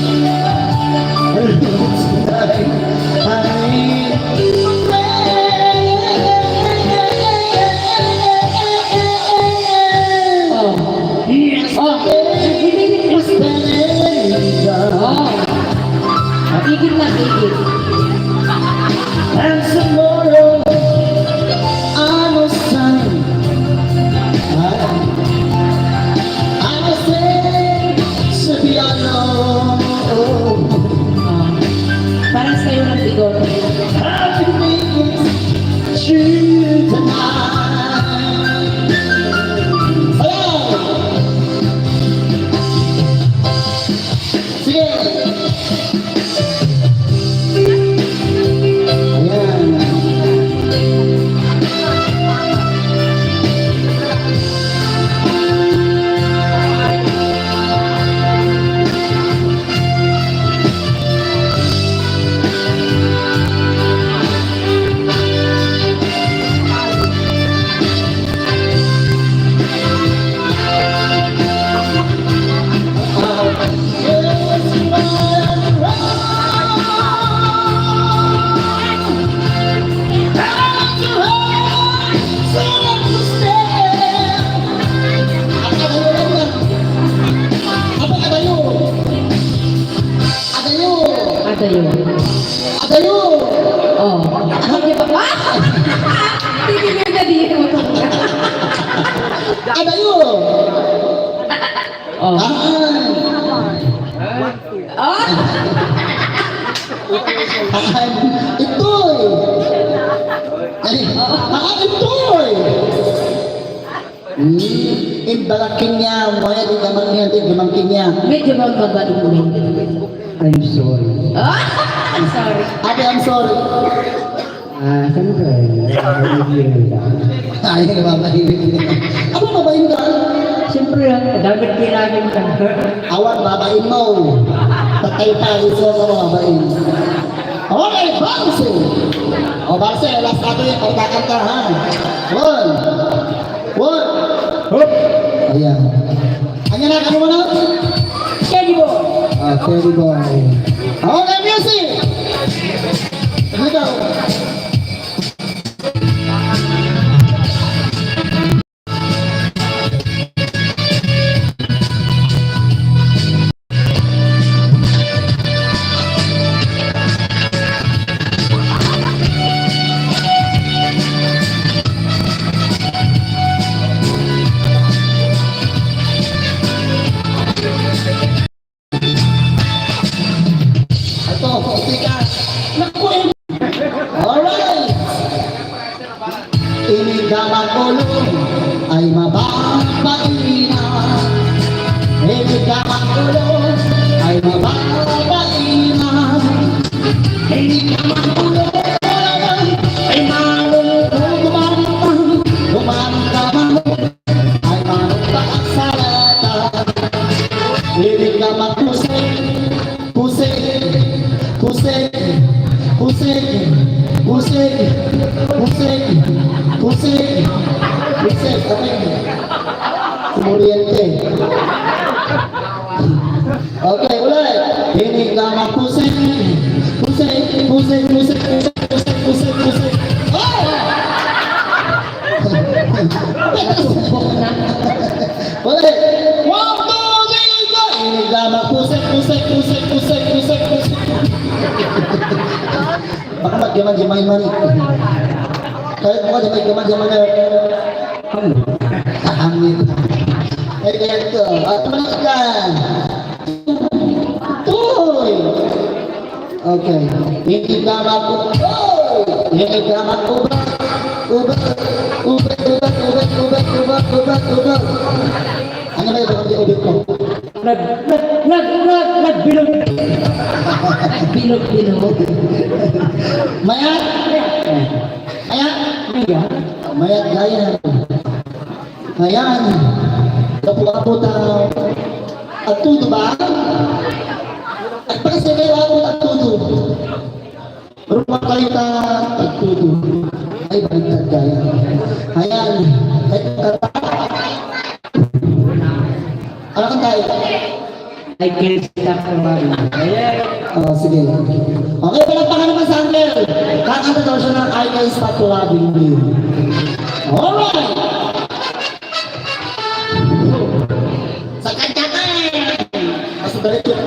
Tonight, I Tigil na, tigil. and tomorrow I will sign. I will sing to be alone. Parang sa'yo ng bigote. Happy things true tonight. Hello. Sige. Ayan. Ito yun. Adayo! Oh. Hindi pa ba? Tigil na di mo ito. Adayo! Oh. Oh. Itoy! Itoy! Imbalakin niya, mga di gamang niya, di gamangkin niya. Medyo magbabaluhin. I'm sorry. Oh. I'm sorry. Ate, I'm sorry. Siyempre, nagiging lang. Ay, babahin. Ako, babahin ka. Siyempre, dapat kilagin ka. Awan, babahin mo. Patay tayo sa mga babahin. Okay, Barse. O, Barse, last natin yung pagkakanta, ha? One. Hop. Ayan. Ayan na, ano mo na? Steady boy! Teddy boy. Okay, music! Here we go. Ito, tika. Naku, alright. Inigamang ulo ay mababaina. Inigamang ulo ay mababaina. Inigamang ulo ay manong kumanta ay manong pakasalata. Inigamang pusik, pusik, pusik, pusik, pusik, pusik, pusik, pusik, Sumuriente. Okay, ulit. Ini nama pusik, pusik, pusik, pusik, pusik, pusik, pusik, pusik. Oh! Ulit. 1, 2, 3, go! Ini nama pusik, pusik, pusik, pusik, pusik, pusik. Baka magyaman-yaman man. Kahit mo ka magyaman-yaman na. Hangin. Ay, kaya ito. At manang ka. Toy! Okay. Hindi dapat hindi dapat ubat. Ano ba yung ubat ko? Nagbilog. Bilog-bilog. Mayat! Mayat! Mayat gaya. Ayan. Kapu-apo tao. At tuto ba? At pagkasi kayo ako at tuto. Rumah kayo ta at tuto. Ay, baliktad gaya. Ayan. Ay, kata. Ano kang tayo? I can't stop crying. Oh, sige. Okay, palagpakan naman sa Uncle. Kakanta daw siya ng I Can't Stop Loving You. Alright! Sa kanya ka eh! Mas balik yun.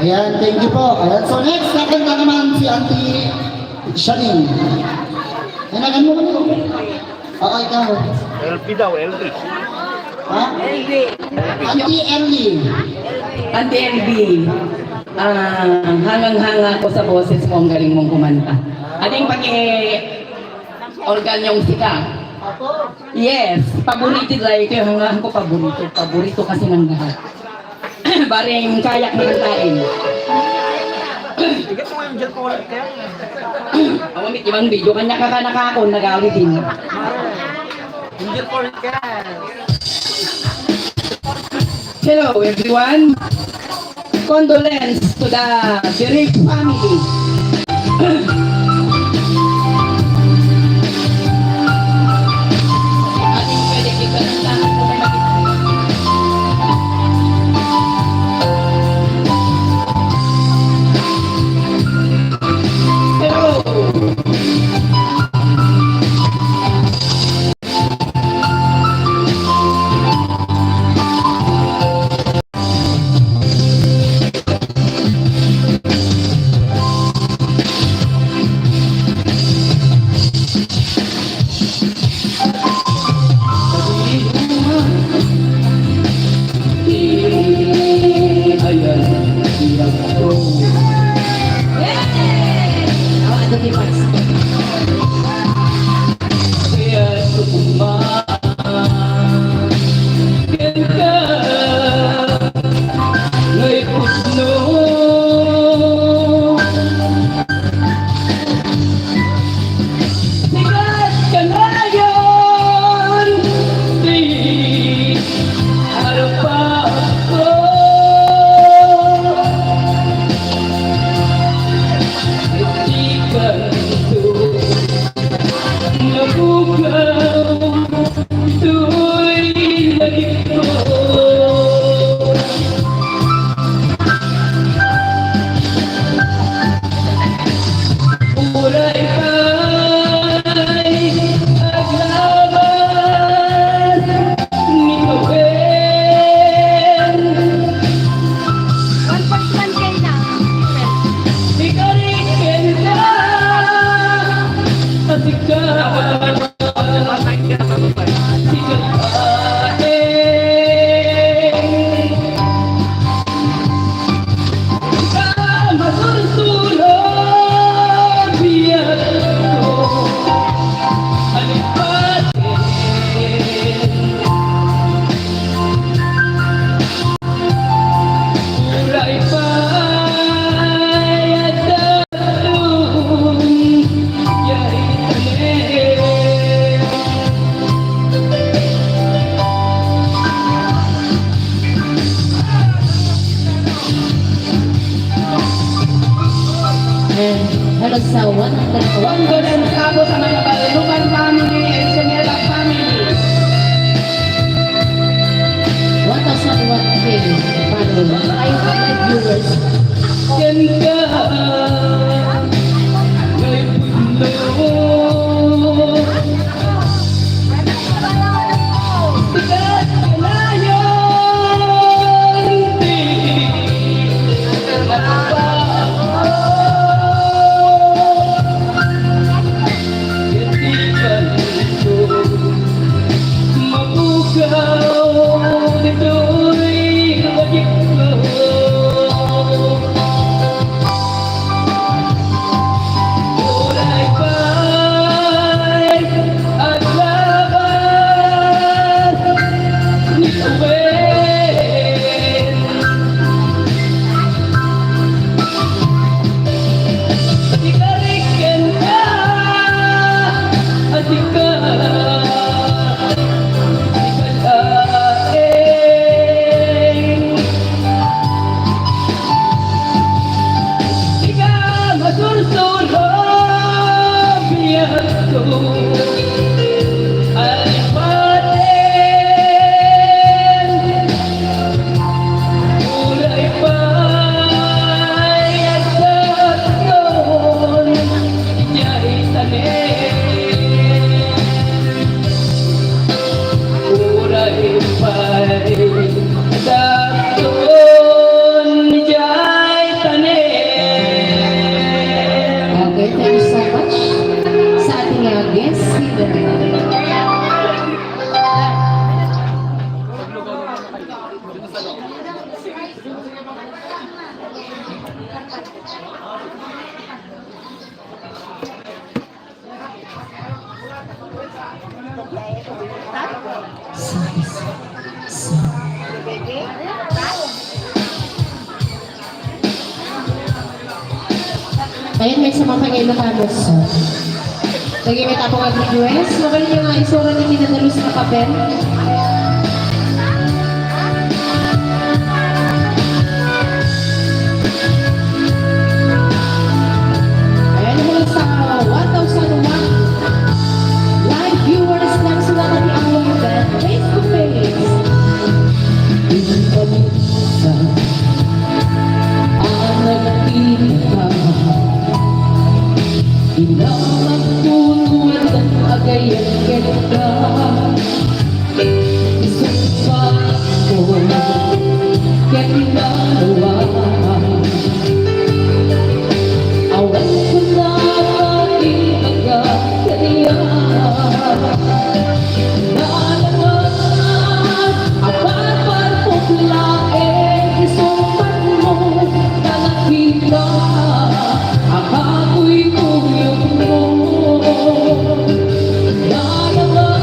Ayan, thank you po. Ayan, so next, kakanta naman si Auntie Shanine. Hinagan mo kanino? Oo, ikaw. LP daw, LP. Ha? Auntie Ellie. Ante LB, hangang-hanga ko sa boses mo, ang galing mong kumanta. Ating organ yung sika. Yes, paborito dahil ito yung hangahan ko, paborito. Paborito kasi ng lahat. Baring kayak na kantain. Tigat mo yung gel po ulit kaya. Awamit, ibang video, kanya kakanakakon, nagawi din. Yung gel po ulit kaya. Hello everyone. Condolence to the Derek family. Ating pwede ikantahan kung may makita. Ayan, hirap ko. Oh, ito di Max. Kaya tukumaan ka ngay puno. Sigat ka na yun, di harap pa ako. Hindi ka nito nabugaw, ito'y naging ko. Uray pa'y aglaban ni Mabel. 1.1K na. Ikarikin ka at ikaw And hello sa 101. Wanggolan Cabo sa mga Balulukan family and Senela family. 1,001K followers. 500 viewers. yan ka ngay puno. Sigat ka na yun, di harap pa ako. Hindi ka nito mabugaw, ito'y lagik ko. Uray pa'y aglaban ni Mabel. Ikarikin ka at ikalaing. Ika masursulong biyak ko alipatin. Uray pa'y agsayon, iya'y tanim. Uray pa'y agsayon, iya'y tanim. Okay, thank you so much sa ating guest speaker. Ayun, may sama pa niya Ilocanos. Lagi may tapongag-request. Magaling niyo nga isura ni Kinadalus na papel. Ayan, Minsan ang nagtitaka Pinamagtulungan ng agayan kita Isumpa ko Kinalawa Awan ko na maipagkat kaniya Nalaman Apat parpuklain Isumpan mo na nakita Akapoy tuyong mo Nalaman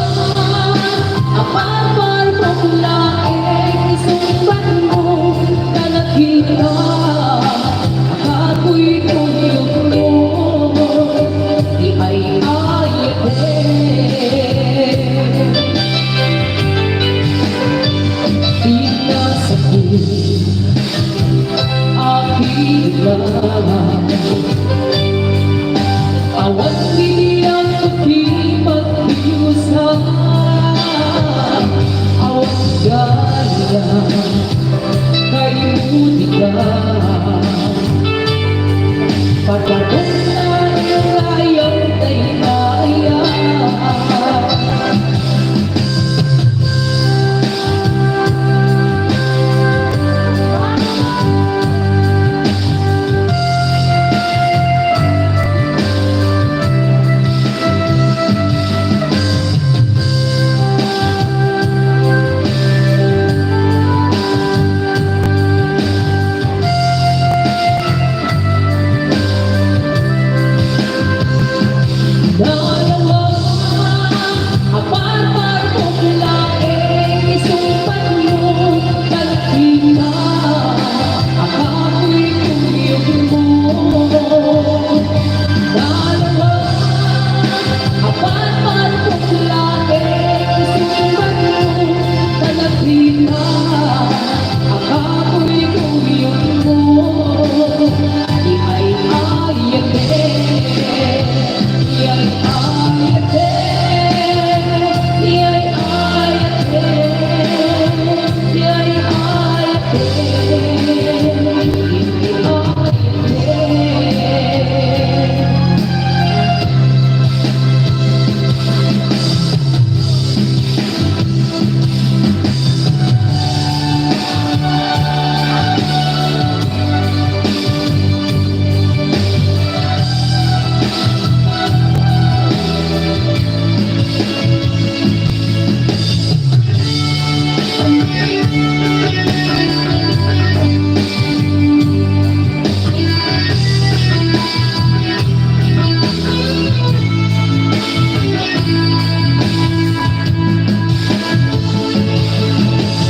Apat parpuklain Isumpan mo na nakita Akapoy tuyong mo Di ay ayatin Di nasakit aking laman Awan biniyan ko di magbiusan Awan gaya kay mutikan Pagkatong na ngayon ay kaya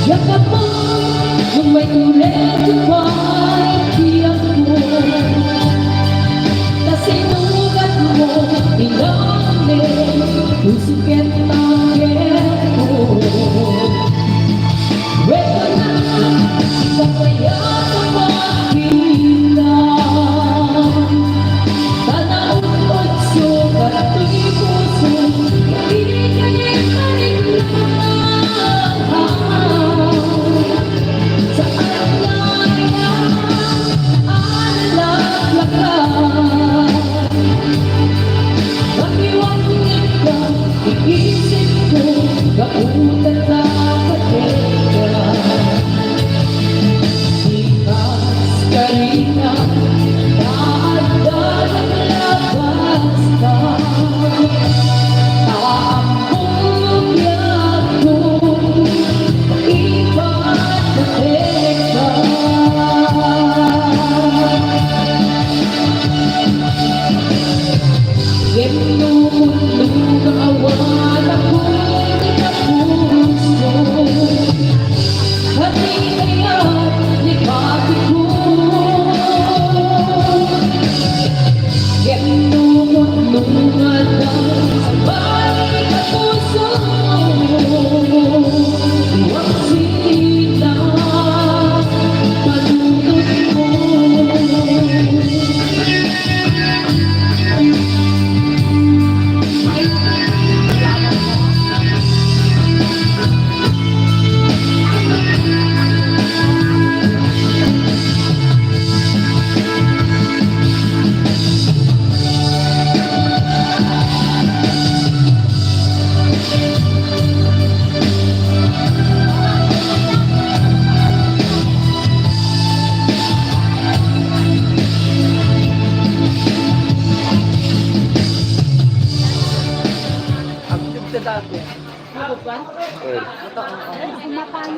Yakap mo kung may ulit pa'y tiyak mo Nasinugat mo, tinangin, pusikit ang ko Wala na, mamaya na makita Tanaw at sugat di puso, ibigay ka rin lang Sa alam Magiwangit ka, iisip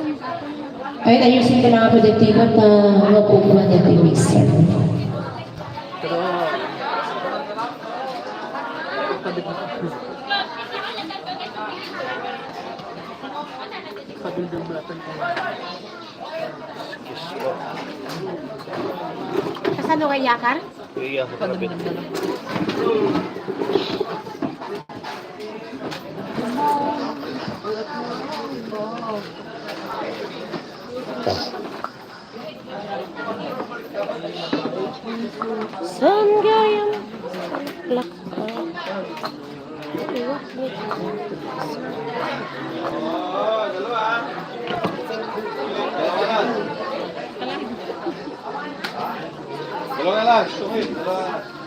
Ay, ayusin ko lang ako dito at mapupuan dito yung mixer. Pero... Padudubulatan ko. Kasano kay Yakar? Iya, kapit. Saan gayam? Plak. Dalawa na lang, sumit. Dalawa na lang.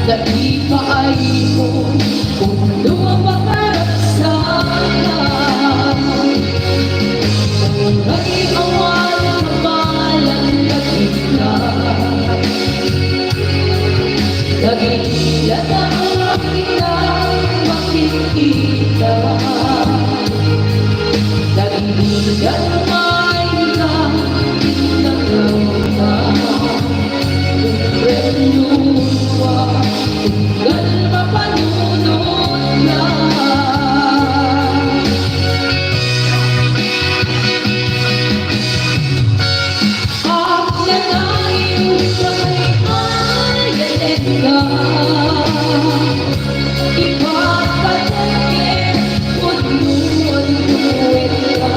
Dahil paay mo kung lumabakarap sana. Ay awan malang nagkita. Nagigila na kita makikita. Nagigila naman ka pinagawa. Renuwa tunggal mapanunod na. Ang nanayon sa may ayanin ka. Ipapatagin unod-unod ka.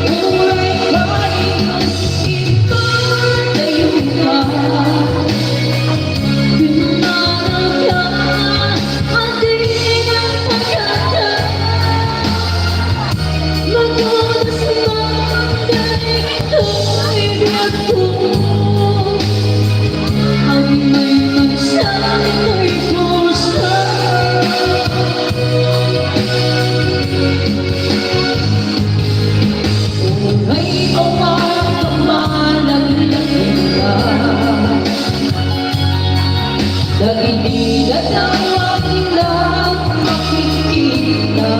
Uray kayo ipatayo ka. Pinarap ka at di ng pagkata. Magulas magdalik ito'y biyak ko. Ang may magsabi ko'y pusa. Uray awan malalagin ka. Nagigilan ang walang makikita.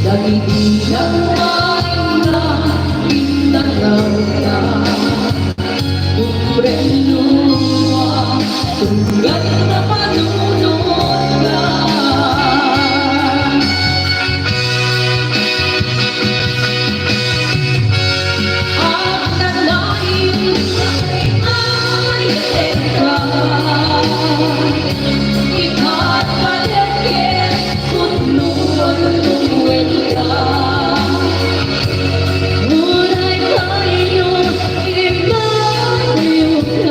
Nagigilan walang pinagaw ka. Umbrelua tunggal na panunod ka. Ang nanayon sa may ayanin ka. Ipapalagin unod-unod ka. Uray kayo ipatayo ka.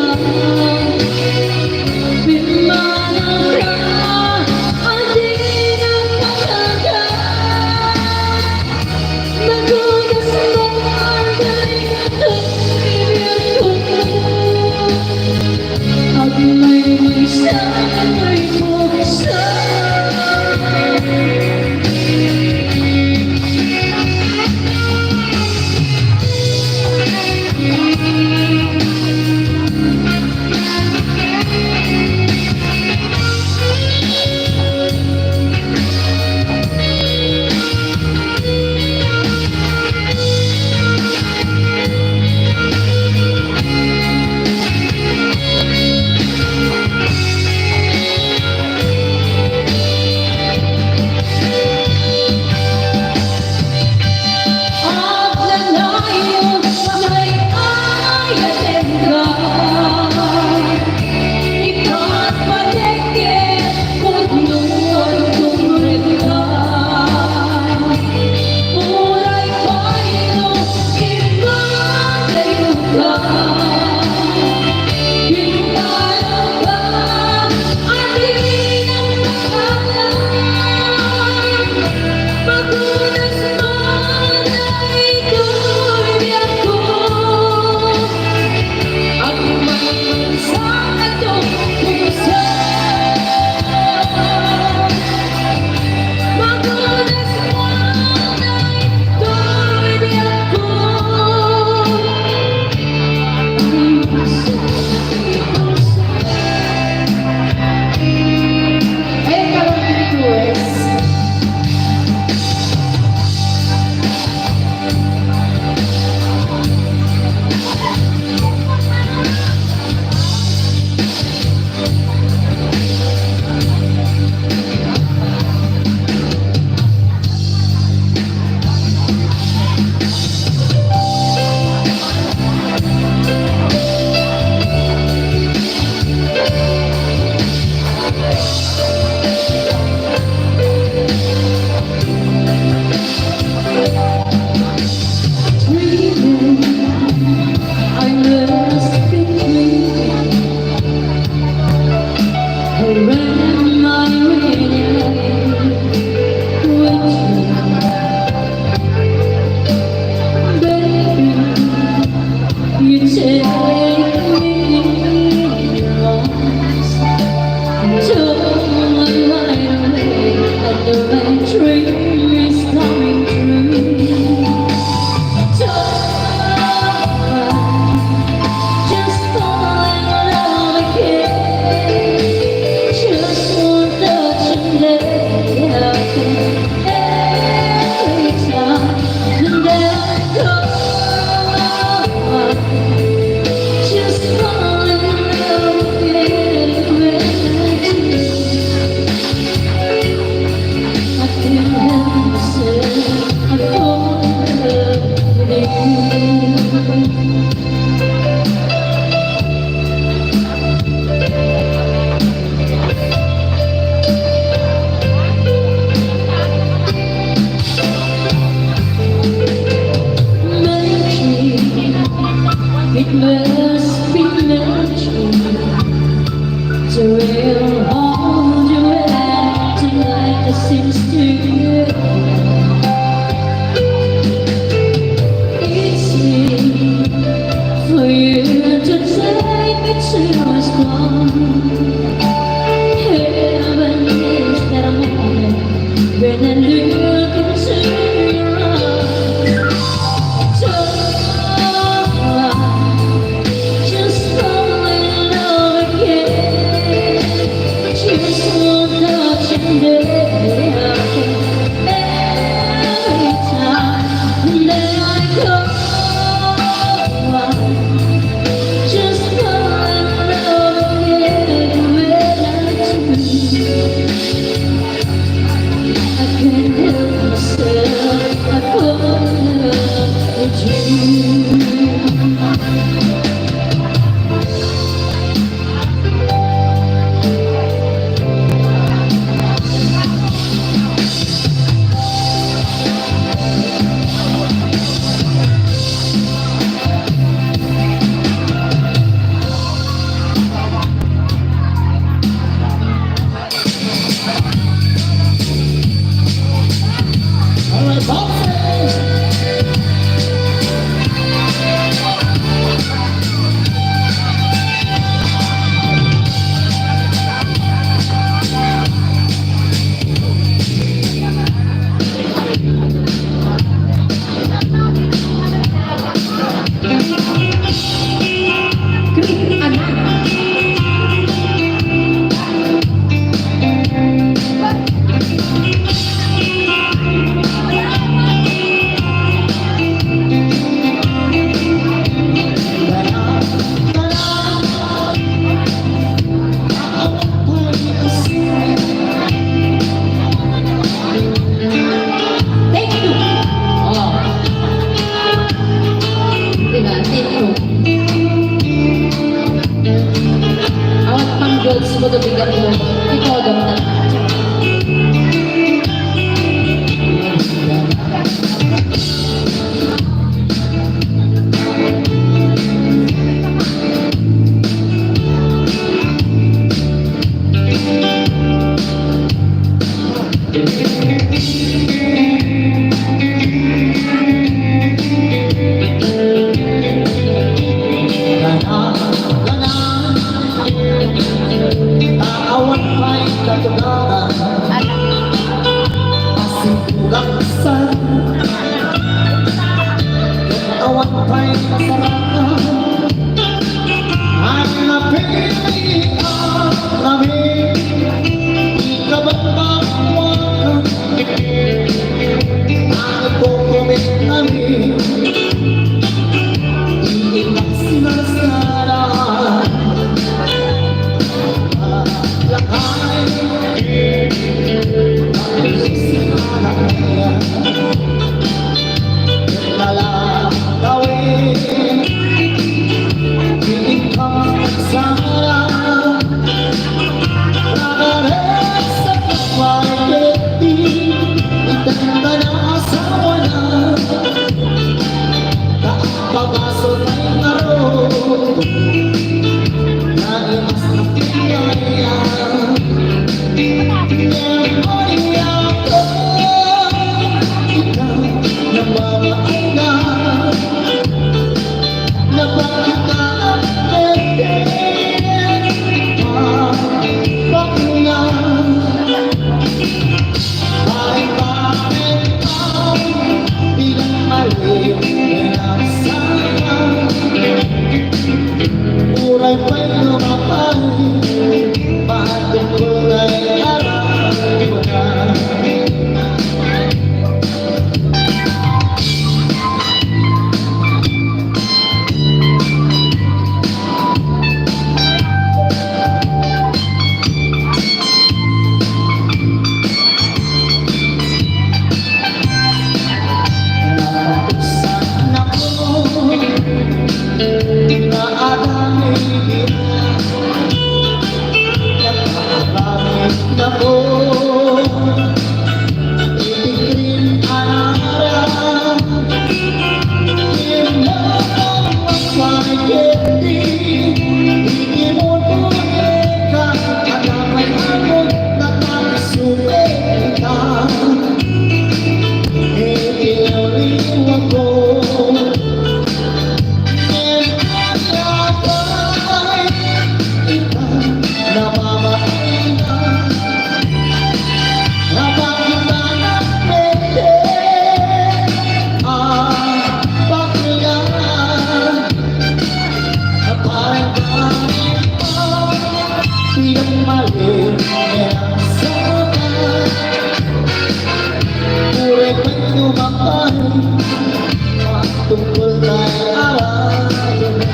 She will hold your hand tonight that seems to you. It's easy for you to take me to a storm. Heaven is that moment when I look into your eyes. Just fall in love again. Just one touch and every time that I go, just fall in love again when I do. I can't help myself, I fall in love with you. All right, bosses. Thank you. Oh. Diba? Thank you. Awat pang goals mo bigyan mo. Ikaw daw na. Awan pa'y katugaran, asikulang sa awan pa'y kasaranan. Ang napilihan namin, di ka ba't mawakan? Ang ikukumit namin, iilang sinasaraan. Pag-asol ay naroon na imas na pinaya. Uray pa'y lumapay, bakit kulay alam mo na? Napatuksan ako na adami mali sa Uri pagtumakay Tungkol kay araw na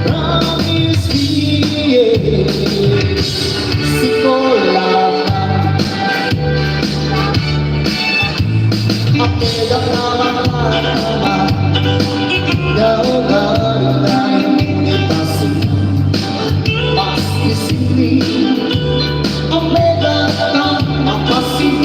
Promise me Sikolakan Apega naman Gawin tayo ipasig Mas isipin Apega ka mapasig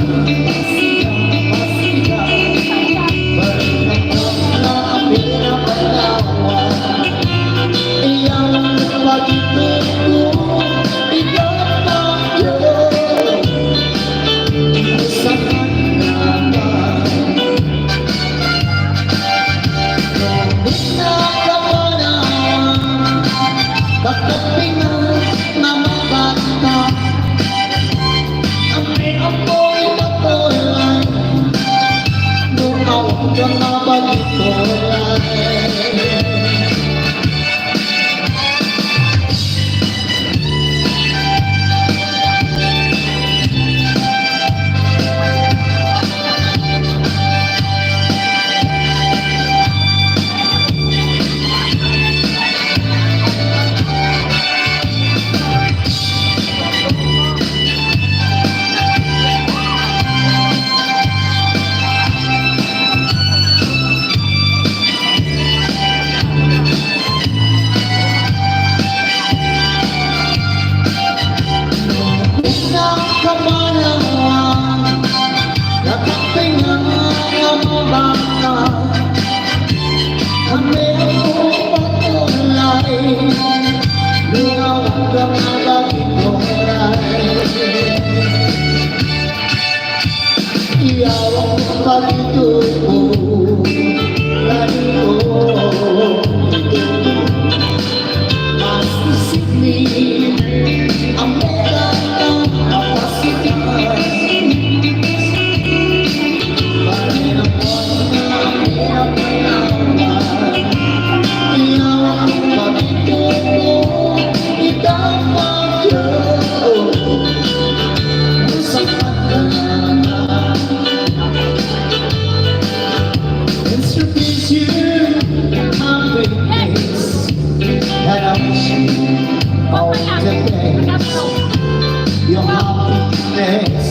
Your happiness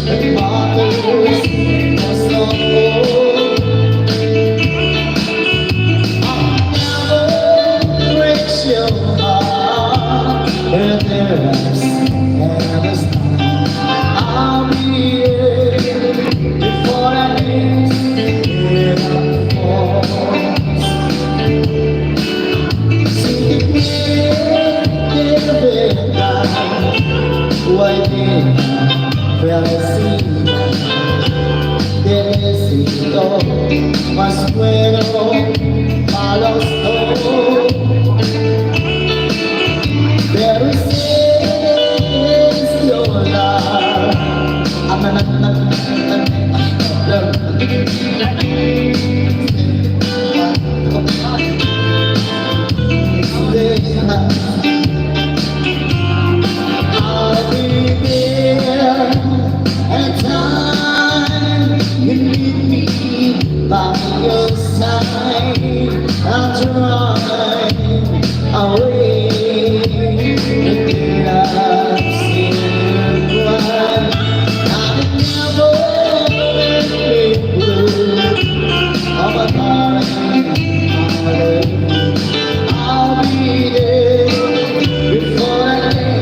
and bothers us no more. I'll never break your heart, and there's never stop. I'll be here before I leave falls. Sing Why did te necesito más bueno a los dos, pero es llorar. I'll be there anytime you need me by your side. I'll drive away the day I've seen you run. I'll never be blue. Oh my darling, I'll be there before I get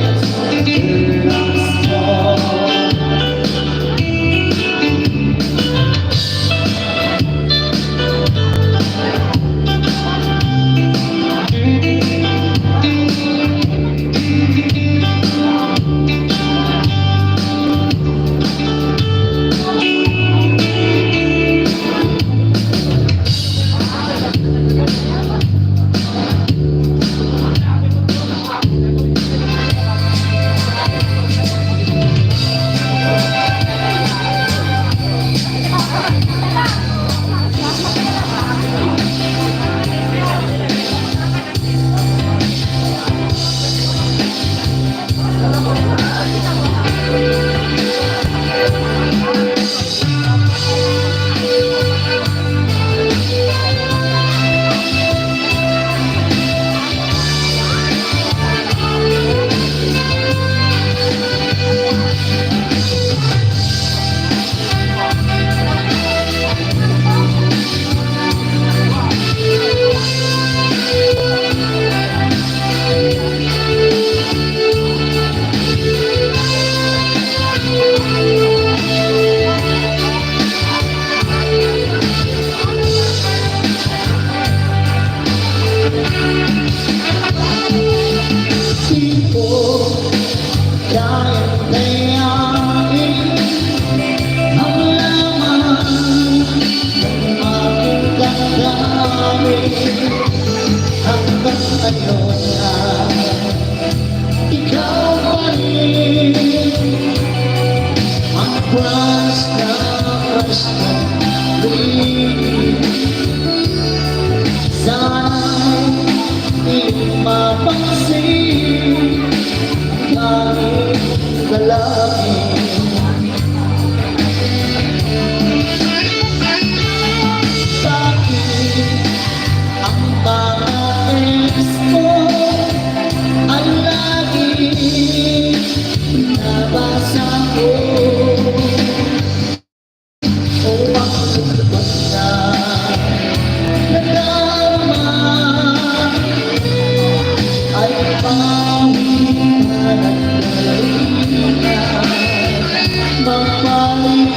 iyong mapansin Tanging lalaki Bakit ang mga ex mo ay laging nabasa ko O bakit ba na nadarama ay pahinga at galinga Magbalik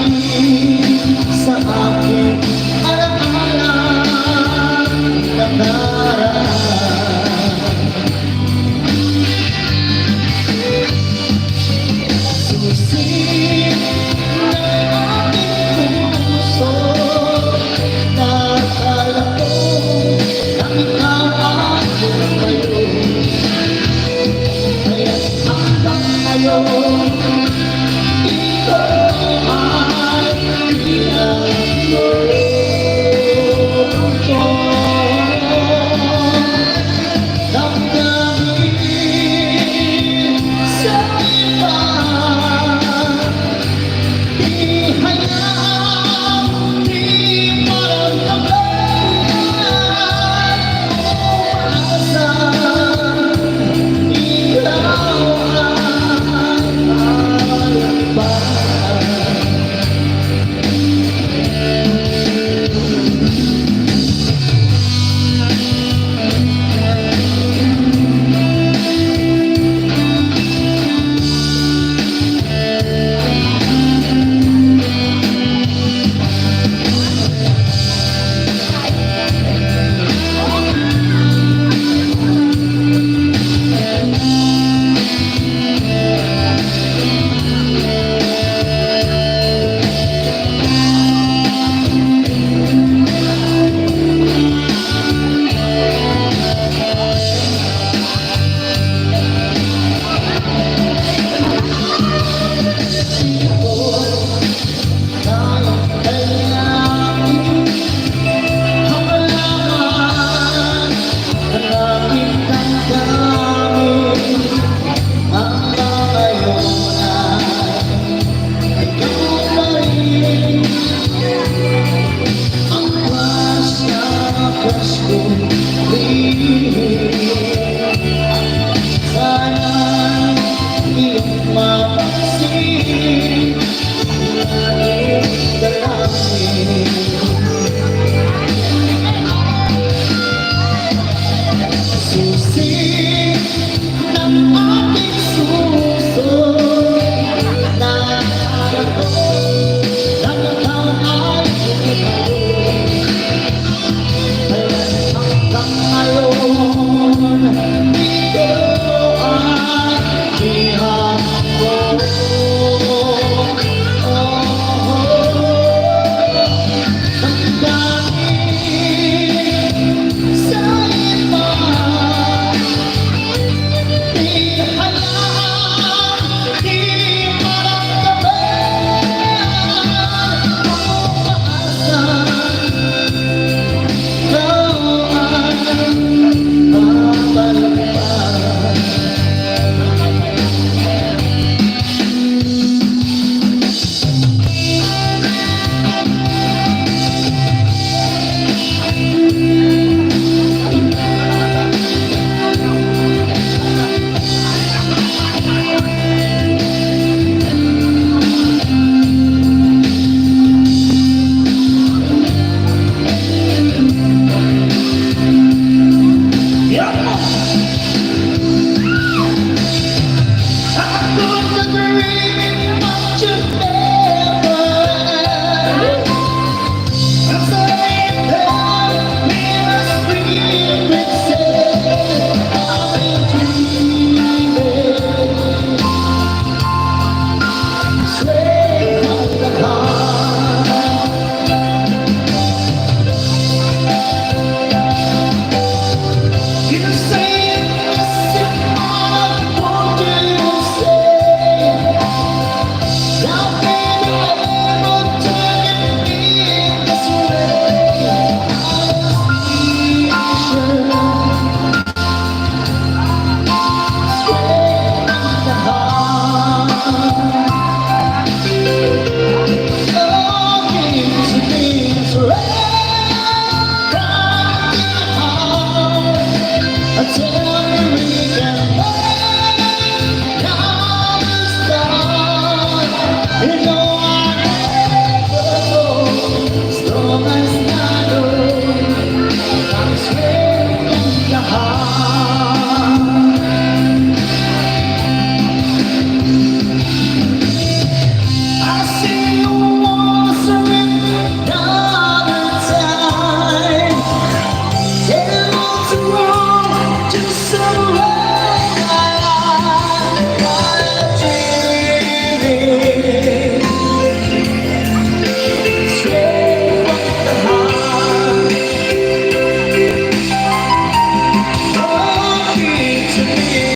sa akin alaala ng nakaraan Susi ng aking puso Nakakala ko na ikaw ang tumayo Kaya't hanggang ngayon ikaw ay pinag-iwan ko Damdamin sa iba Di hayaang di maramdaman Umaasa ikaw ay malagpasan Sana iyong mapansin Laging dalangin Susi